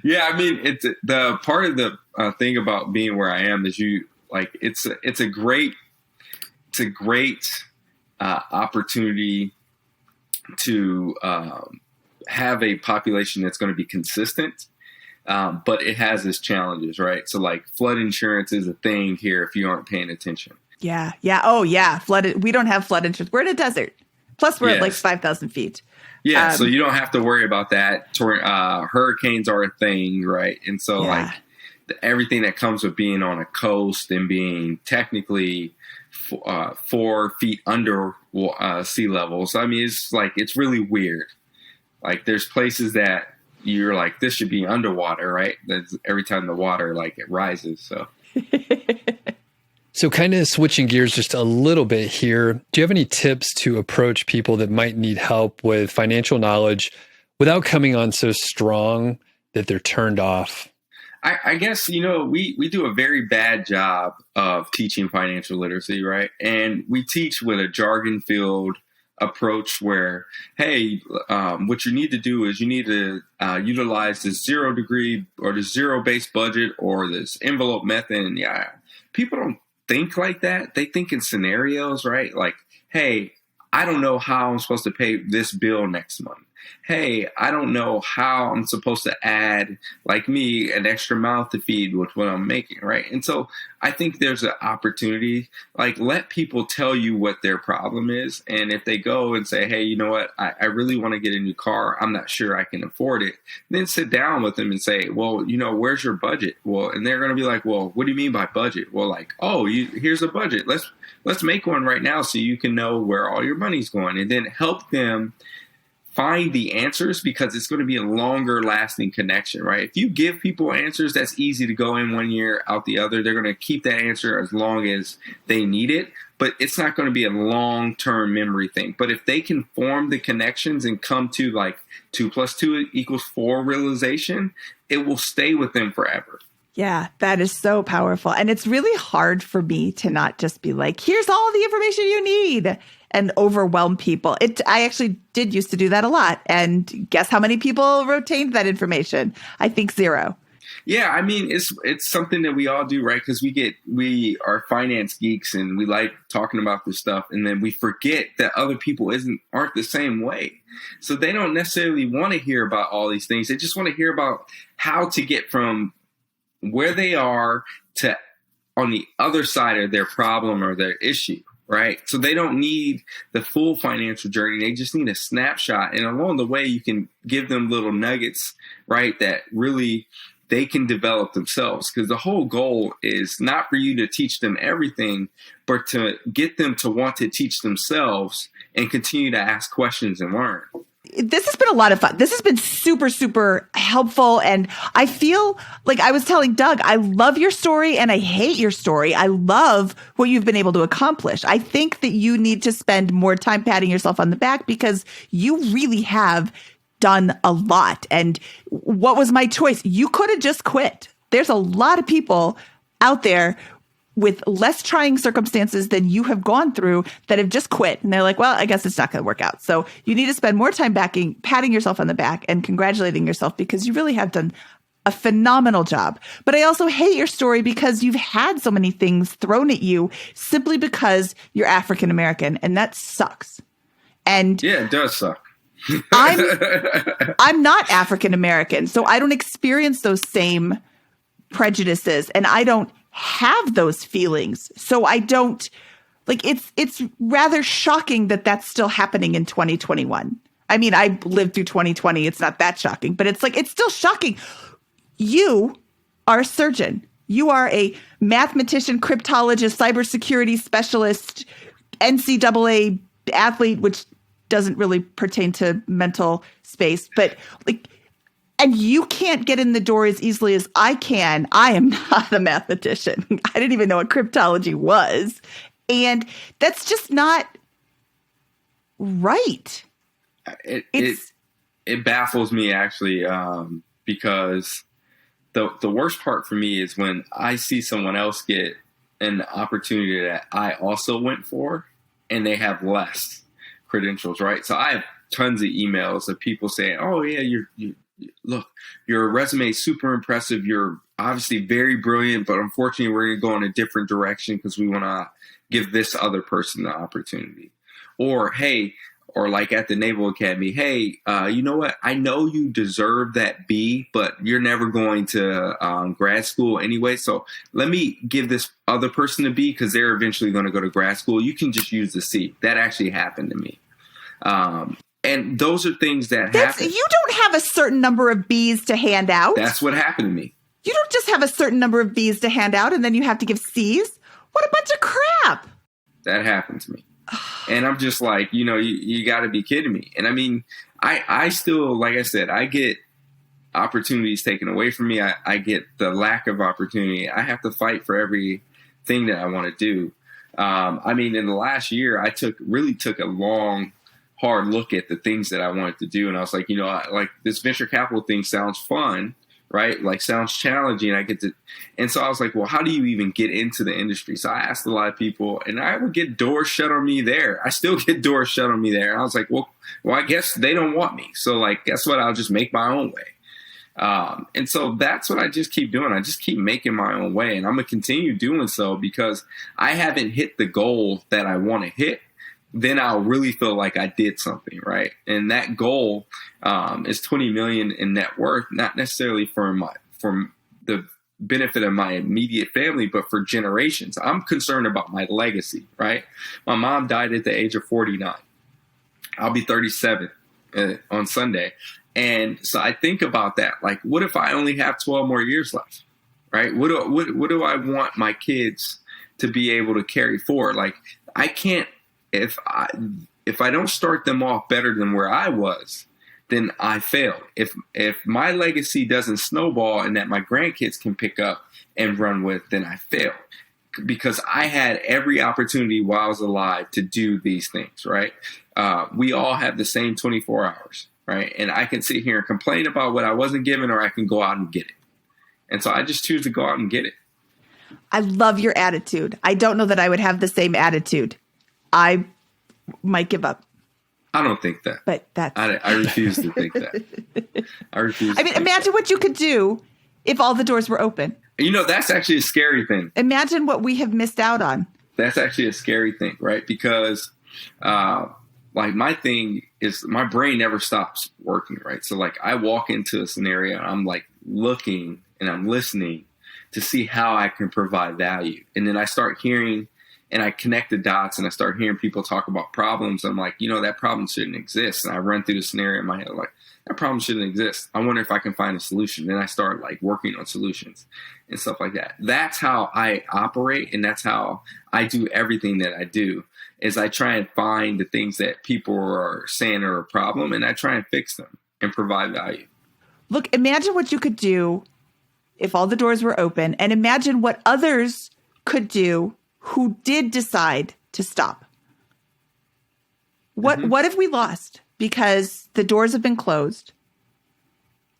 Yeah, I mean, it's the part of the thing about being where I am is it's a great opportunity to have a population that's going to be consistent, but it has its challenges, right? So like flood insurance is a thing here if you aren't paying attention. Yeah. Oh, yeah. We don't have flood insurance. We're in a desert. Plus, we're at like 5,000 feet. Yeah, so you don't have to worry about that. Hurricanes are a thing, right? And so like everything that comes with being on a coast and being technically 4 feet under sea level. So I mean, it's really weird. Like there's places that you're like, this should be underwater, right? That's every time the water like it rises. So. So kind of switching gears just a little bit here, do you have any tips to approach people that might need help with financial knowledge without coming on so strong that they're turned off? I guess, we do a very bad job of teaching financial literacy, right? And we teach with a jargon-filled approach where, hey, what you need to do is you need to utilize this 0 degree or the zero-based budget or this envelope method. And people don't think like that. They think in scenarios, right? Like, hey, I don't know how I'm supposed to pay this bill next month. Hey, I don't know how I'm supposed to add, like me, an extra mouth to feed with what I'm making, right? And so I think there's an opportunity, like let people tell you what their problem is. And if they go and say, hey, you know what, I really want to get a new car. I'm not sure I can afford it. Then sit down with them and say, well, where's your budget? Well, and they're going to be like, well, what do you mean by budget? Well, like, here's a budget. Let's make one right now so you can know where all your money's going, and then help them find the answers, because it's going to be a longer lasting connection, right? If you give people answers, that's easy to go in one year, out the other. They're going to keep that answer as long as they need it, but it's not going to be a long-term memory thing. But if they can form the connections and come to like 2 + 2 = 4 realization, it will stay with them forever. Yeah, that is so powerful. And it's really hard for me to not just be like, here's all the information you need and overwhelm people. I actually did used to do that a lot. And guess how many people retained that information? I think 0. Yeah, I mean, it's something that we all do, right? Because we are finance geeks and we like talking about this stuff, and then we forget that other people aren't the same way. So they don't necessarily want to hear about all these things. They just want to hear about how to get from where they are to on the other side of their problem or their issue, right? So they don't need the full financial journey. They just need a snapshot. And along the way, you can give them little nuggets, right, that really they can develop themselves. Because the whole goal is not for you to teach them everything, but to get them to want to teach themselves and continue to ask questions and learn. This has been a lot of fun. This has been super, super helpful. And I feel like I was telling Doug, I love your story and I hate your story. I love what you've been able to accomplish. I think that you need to spend more time patting yourself on the back because you really have done a lot. And what was my choice? You could have just quit. There's a lot of people out there with less trying circumstances than you have gone through that have just quit. And they're like, well, I guess it's not going to work out. So you need to spend more time patting yourself on the back and congratulating yourself because you really have done a phenomenal job. But I also hate your story because you've had so many things thrown at you simply because you're African American, and that sucks. And yeah, it does suck. I'm not African American, so I don't experience those same prejudices, and I don't have those feelings. So I don't like it's rather shocking that that's still happening in 2021. I mean, I lived through 2020. It's not that shocking, but it's like, it's still shocking. You are a surgeon. You are a mathematician, cryptologist, cybersecurity specialist, NCAA athlete, which doesn't really pertain to mental space, but like, and you can't get in the door as easily as I can. I am not a mathematician. I didn't even know what cryptology was. And that's just not right. It baffles me actually, because the worst part for me is when I see someone else get an opportunity that I also went for and they have less credentials, right? So I have tons of emails of people saying, oh yeah, you look, your resume is super impressive. You're obviously very brilliant, but unfortunately we're going to go in a different direction because we want to give this other person the opportunity. Or, hey, or like at the Naval Academy, hey, you know what? I know you deserve that B, but you're never going to grad school anyway. So let me give this other person a B because they're eventually going to go to grad school. You can just use the C. That actually happened to me. And those are things that happen. You don't have a certain number of B's to hand out. That's what happened to me. You don't just have a certain number of B's to hand out and then you have to give C's. What a bunch of crap. That happened to me. And I'm just like, you got to be kidding me. And I mean, I still, like I said, I get opportunities taken away from me. I get the lack of opportunity. I have to fight for everything that I want to do. I mean, in the last year, I really took a long, hard look at the things that I wanted to do. And I was like, like this venture capital thing sounds fun, right? Like sounds challenging. And so I was like, well, how do you even get into the industry? So I asked a lot of people and I would get doors shut on me there. I still get doors shut on me there. And I was like, well, I guess they don't want me. So like, guess what? I'll just make my own way. And so that's what I just keep doing. I just keep making my own way, and I'm going to continue doing so because I haven't hit the goal that I want to hit. Then I'll really feel like I did something, right? And that goal is 20 million in net worth, not necessarily for the benefit of my immediate family, but for generations. I'm concerned about my legacy, right? My mom died at the age of 49. I'll be 37 on Sunday. And so I think about that. Like, what if I only have 12 more years left, right? What do I want my kids to be able to carry forward? Like, I can't, if I don't start them off better than where I was, then I failed. If my legacy doesn't snowball and that my grandkids can pick up and run with, then I failed. Because I had every opportunity while I was alive to do these things, right? We all have the same 24 hours, right? And I can sit here and complain about what I wasn't given, or I can go out and get it. And so I just choose to go out and get it. I love your attitude. I don't know that I would have the same attitude. I might give up. I don't think that. But that's... I refuse to think that. I mean, imagine what you could do if all the doors were open. You know, that's actually a scary thing. Imagine what we have missed out on. That's actually a scary thing, right? Because, like, my thing is my brain never stops working, right? So, like, I walk into a scenario, and I'm, like, looking and I'm listening to see how I can provide value. And then I start hearing and I connect the dots and I start hearing people talk about problems. I'm like, you know, that problem shouldn't exist. And I run through the scenario in my head, like, that problem shouldn't exist. I wonder if I can find a solution. Then I start like working on solutions and stuff like that. That's how I operate. And that's how I do everything that I do, is I try and find the things that people are saying are a problem, and I try and fix them and provide value. Look, imagine what you could do if all the doors were open, and imagine what others could do who did decide to stop. What if we lost because the doors have been closed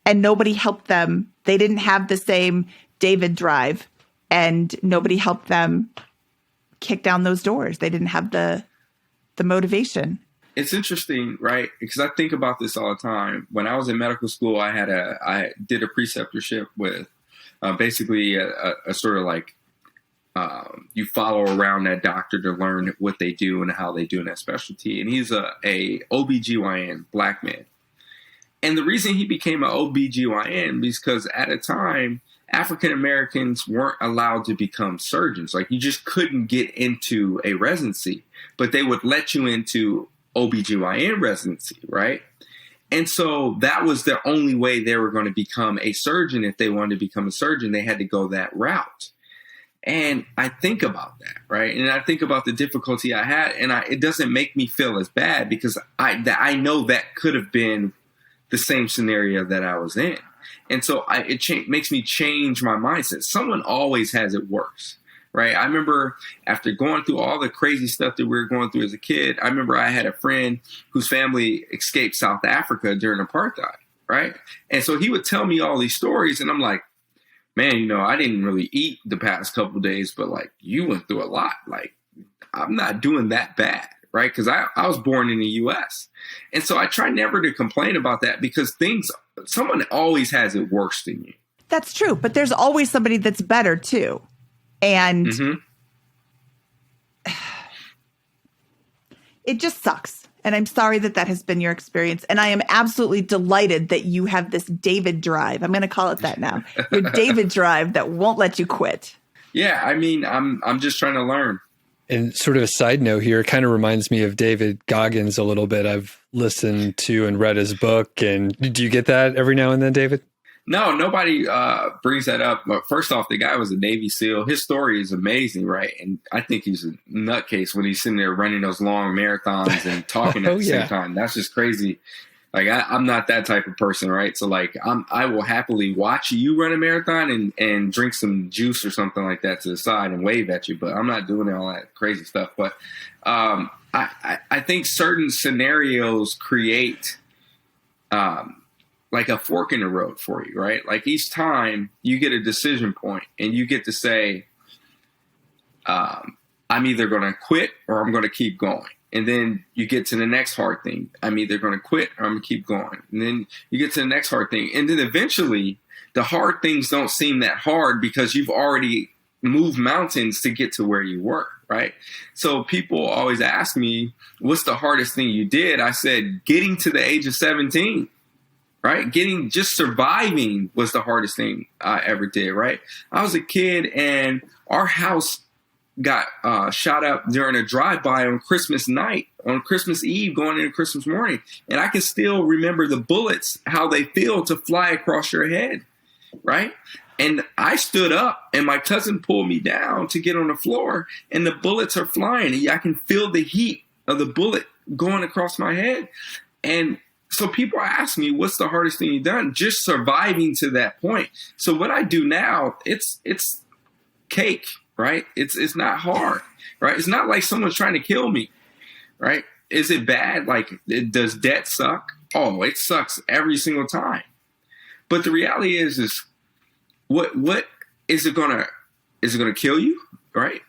and nobody helped them? They didn't have the same David drive, and nobody helped them kick down those doors. They didn't have the motivation. It's interesting, right? Because I think about this all the time. When I was in medical school, I did a preceptorship with basically a sort of like, you follow around that doctor to learn what they do and how they do in that specialty. And he's a OBGYN, black man. And the reason he became an OBGYN is because at a time, African Americans weren't allowed to become surgeons. Like, you just couldn't get into a residency, but they would let you into OBGYN residency, right? And so that was the only way they were going to become a surgeon. If they wanted to become a surgeon, they had to go that route. And I think about that, right? And I think about the difficulty I had, and it doesn't make me feel as bad, because I know that could have been the same scenario that I was in. And so it makes me change my mindset. Someone always has it worse, right? I remember after going through all the crazy stuff that we were going through as a kid, I remember I had a friend whose family escaped South Africa during apartheid, right? And so he would tell me all these stories, and I'm like, man, you know, I didn't really eat the past couple of days, but like, you went through a lot. Like, I'm not doing that bad, right? Because I was born in the US. And so I try never to complain about that, because someone always has it worse than you. That's true. But there's always somebody that's better too. And it just sucks. And I'm sorry that has been your experience. And I am absolutely delighted that you have this David drive. I'm going to call it that now. Your David drive that won't let you quit. Yeah, I mean, I'm just trying to learn. And sort of a side note here, it kind of reminds me of David Goggins a little bit. I've listened to and read his book. And do you get that every now and then, David? No, nobody brings that up. But first off, the guy was a Navy SEAL. His story is amazing, right? And I think he's a nutcase when he's sitting there running those long marathons and talking at the same time. That's just crazy. Like, I'm not that type of person, right? So, like, I will happily watch you run a marathon and drink some juice or something like that to the side and wave at you. But I'm not doing all that crazy stuff. But I think certain scenarios create like a fork in the road for you, right? Like, each time you get a decision point and you get to say, I'm either going to quit or I'm going to keep going. And then you get to the next hard thing. I'm either going to quit or I'm going to keep going. And then you get to the next hard thing. And then eventually the hard things don't seem that hard, because you've already moved mountains to get to where you were, right? So people always ask me, what's the hardest thing you did? I said, getting to the age of 17. Right? Just surviving was the hardest thing I ever did, right? I was a kid and our house got shot up during a drive-by on Christmas night, on Christmas Eve, going into Christmas morning. And I can still remember the bullets, how they feel to fly across your head, right? And I stood up and my cousin pulled me down to get on the floor, and the bullets are flying. And I can feel the heat of the bullet going across my head. And so people ask me, what's the hardest thing you've done? Just surviving to that point. So what I do now, it's cake, right? It's not hard, right? It's not like someone's trying to kill me, right? Is it bad? Like, does debt suck? Oh, it sucks every single time. But the reality is what is it gonna kill you, right?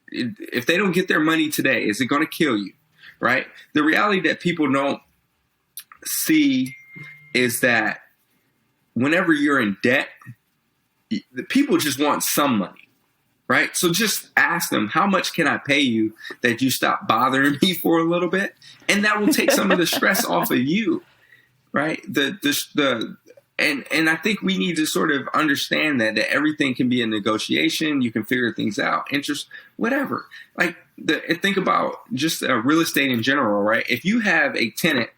If they don't get their money today, is it gonna kill you, right? The reality that people don't see is that whenever you're in debt, the people just want some money, right? So just ask them, how much can I pay you that you stop bothering me for a little bit? And that will take some of the stress off of you, right? And I think we need to sort of understand that everything can be a negotiation. You can figure things out, interest, whatever. Like, think about just real estate in general, right? If you have a tenant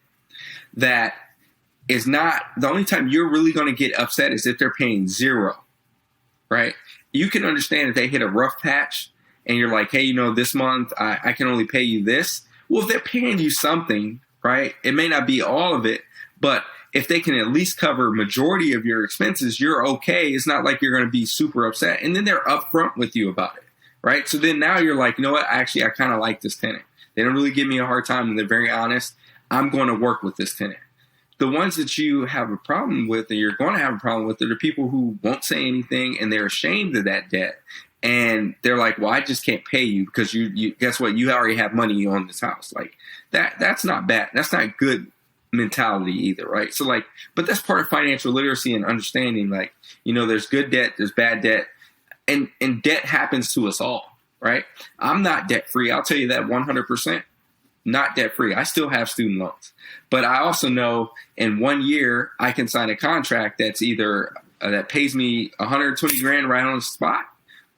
that is not, the only time you're really going to get upset is if they're paying zero, right? You can understand if they hit a rough patch and you're like, hey, this month I can only pay you this. Well, if they're paying you something, right, it may not be all of it, but if they can at least cover majority of your expenses, you're okay. It's not like you're going to be super upset. And then they're upfront with you about it, right? So then now you're like, you know what? Actually, I kind of like this tenant. They don't really give me a hard time and they're very honest. I'm going to work with this tenant. The ones that you have a problem with and you're going to have a problem with are the people who won't say anything and they're ashamed of that debt. And they're like, well, I just can't pay you because you guess what? You already have money on this house. Like that's not bad. That's not good mentality either, right? So like, but that's part of financial literacy and understanding, like, there's good debt, there's bad debt, and debt happens to us all, right? I'm not debt free. I'll tell you that 100%. Not debt free. I still have student loans, but I also know in 1 year I can sign a contract that's either that pays me 120 grand right on the spot,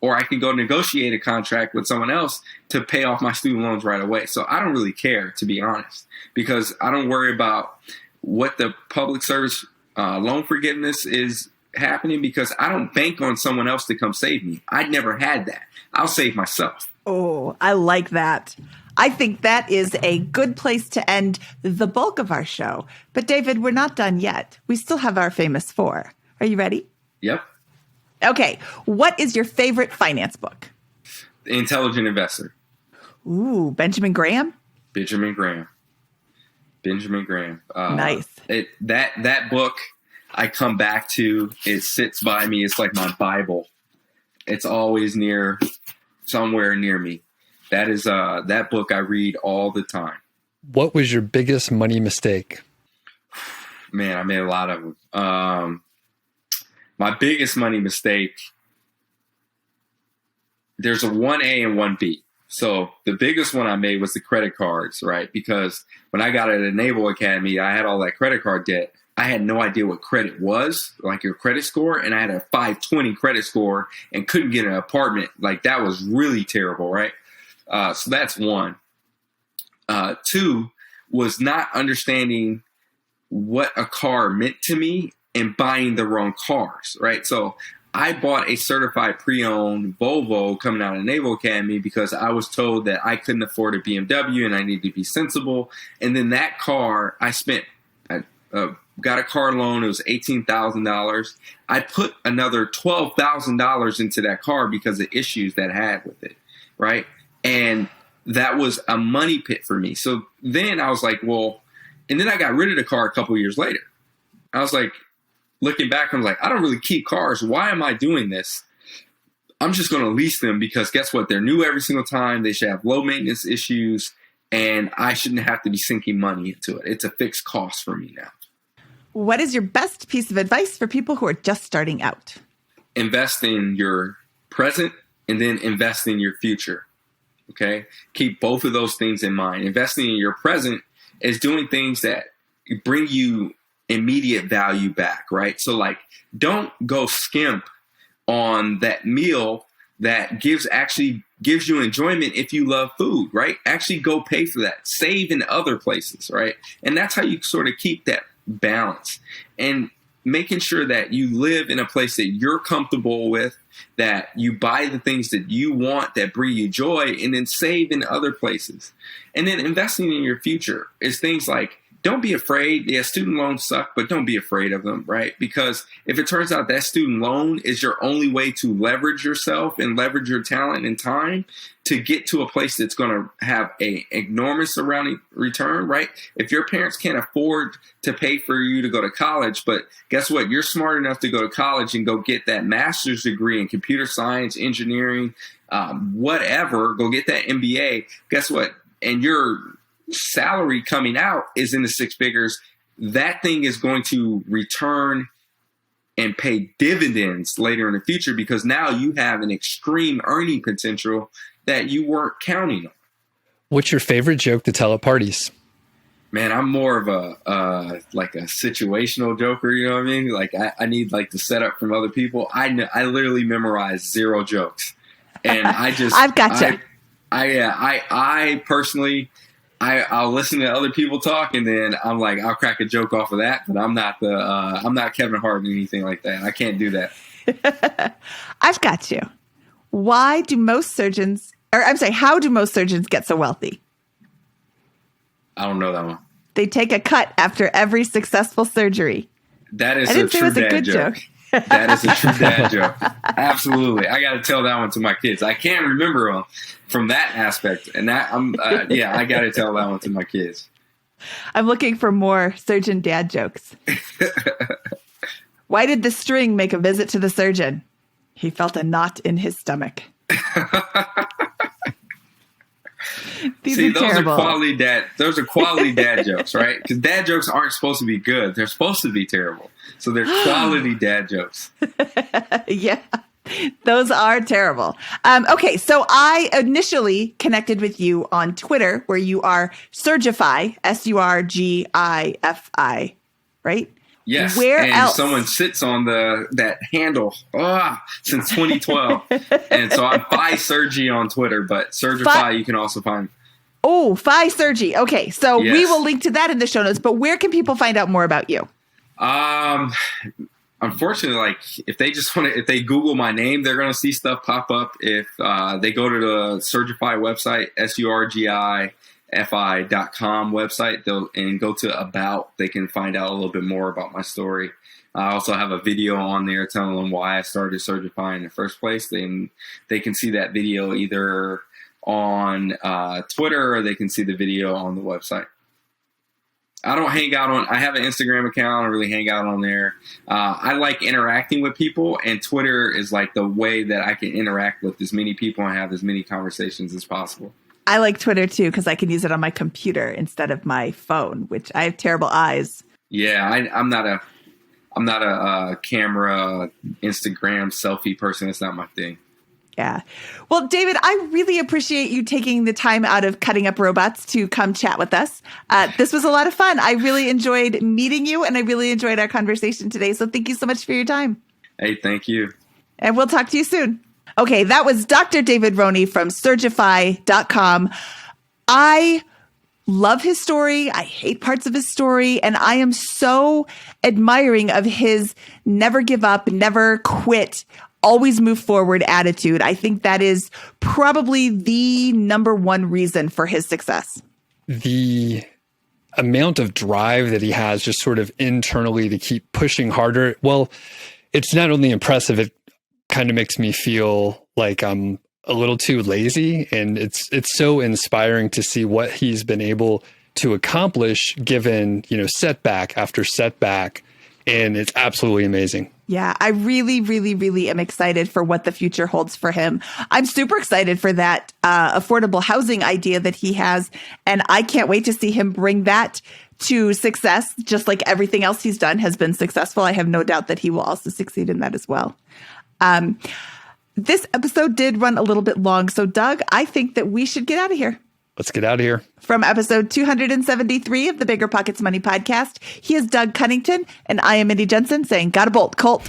or I can go negotiate a contract with someone else to pay off my student loans right away. So I don't really care, to be honest, because I don't worry about what the public service loan forgiveness is happening, because I don't bank on someone else to come save me. I never had that. I'll save myself. Oh, I like that. I think that is a good place to end the bulk of our show. But David, we're not done yet. We still have our famous four. Are you ready? Yep. Okay. What is your favorite finance book? The Intelligent Investor. Ooh, Benjamin Graham? Benjamin Graham. Nice. That book I come back to. It sits by me. It's like my Bible. It's always somewhere near me. That is that book I read all the time. What was your biggest money mistake? Man, I made a lot of them. My biggest money mistake, there's a 1A and 1B. So the biggest one I made was the credit cards, right? Because when I got at the Naval Academy, I had all that credit card debt. I had no idea what credit was, like your credit score, and I had a 520 credit score and couldn't get an apartment. Like, that was really terrible, right? So that's one. Two was not understanding what a car meant to me and buying the wrong cars, right? So I bought a certified pre-owned Volvo coming out of Naval Academy because I was told that I couldn't afford a BMW and I needed to be sensible. And then that car, I got a car loan. It was $18,000. I put another $12,000 into that car because of issues that I had with it, right? And that was a money pit for me. So then I was like, well, and then I got rid of the car a couple of years later. I was like, looking back, I'm like, I don't really keep cars. Why am I doing this? I'm just going to lease them because guess what? They're new every single time. They should have low maintenance issues, and I shouldn't have to be sinking money into it. It's a fixed cost for me now. What is your best piece of advice for people who are just starting out? Invest in your present and then invest in your future. Okay? Keep both of those things in mind. Investing in your present is doing things that bring you immediate value back, right? So like, don't go skimp on that meal that gives you enjoyment if you love food, right? Actually go pay for that. Save in other places, right? And that's how you sort of keep that balance. And making sure that you live in a place that you're comfortable with, that you buy the things that you want that bring you joy, and then save in other places. And then investing in your future is things like, don't be afraid. Yeah, student loans suck, but don't be afraid of them, right? Because if it turns out that student loan is your only way to leverage yourself and leverage your talent and time to get to a place that's going to have an enormous surrounding return, right? If your parents can't afford to pay for you to go to college, but guess what? You're smart enough to go to college and go get that master's degree in computer science, engineering, whatever, go get that MBA. Guess what? And your salary coming out is in the six figures. That thing is going to return and pay dividends later in the future, because now you have an extreme earning potential that you weren't counting on. What's your favorite joke to tell at parties? Man, I'm more of a like a situational joker. You know what I mean? Like I need like the setup from other people. I literally memorize 0 jokes, and I just I've got you. I personally, I'll listen to other people talk, and then I'm like, I'll crack a joke off of that. But I'm not Kevin Hart or anything like that. I can't do that. I've got you. How do most surgeons get so wealthy? I don't know that one. They take a cut after every successful surgery. That is a true dad joke. That is a true dad joke. Absolutely. I got to tell that one to my kids. I can't remember them from that aspect. And that I got to tell that one to my kids. I'm looking for more surgeon dad jokes. Why did the string make a visit to the surgeon? He felt a knot in his stomach. Those are quality dad jokes, right? Because dad jokes aren't supposed to be good. They're supposed to be terrible. So they're quality dad jokes. Yeah, those are terrible. Okay, so I initially connected with you on Twitter, where you are surgiFI, SURGIFI, right? Yes. Where and else? Someone sits on that handle since 2012. And so I'm Phi Surgery on Twitter, but surgiFI you can also find. Oh, Phi Surgery. Okay, so Yes. we will link to that in the show notes. But where can people find out more about you? Unfortunately, like if they Google my name, they're going to see stuff pop up. If they go to the surgiFI website, surgifi.com website, and go to About, they can find out a little bit more about my story. I also have a video on there telling them why I started surgiFI in the first place. Then they can see that video either on Twitter, or they can see the video on the website. I don't hang out I have an Instagram account. I really hang out on there. I like interacting with people, and Twitter is like the way that I can interact with as many people and have as many conversations as possible. I like Twitter too, because I can use it on my computer instead of my phone, which I have terrible eyes. Yeah, I'm not a camera, Instagram, selfie person. It's not my thing. Yeah. Well, David, I really appreciate you taking the time out of Cutting Up Robots to come chat with us. This was a lot of fun. I really enjoyed meeting you, and I really enjoyed our conversation today. So thank you so much for your time. Hey, thank you. And we'll talk to you soon. Okay, that was Dr. David Rhoiney from surgiFI.com. I love his story. I hate parts of his story. And I am so admiring of his never give up, never quit, always move forward attitude. I think that is probably the number one reason for his success. The amount of drive that he has just sort of internally to keep pushing harder. Well, it's not only impressive, it kind of makes me feel like I'm a little too lazy, and it's so inspiring to see what he's been able to accomplish given, setback after setback, and it's absolutely amazing. Yeah, I really, really, really am excited for what the future holds for him. I'm super excited for that affordable housing idea that he has, and I can't wait to see him bring that to success, just like everything else he's done has been successful. I have no doubt that he will also succeed in that as well. This episode did run a little bit long, so Doug, I think that we should get out of here. Let's get out of here. From episode 273 of the BiggerPockets Money Podcast, he is Doug Cunnington, and I am Mindy Jensen saying, gotta bolt, Colt.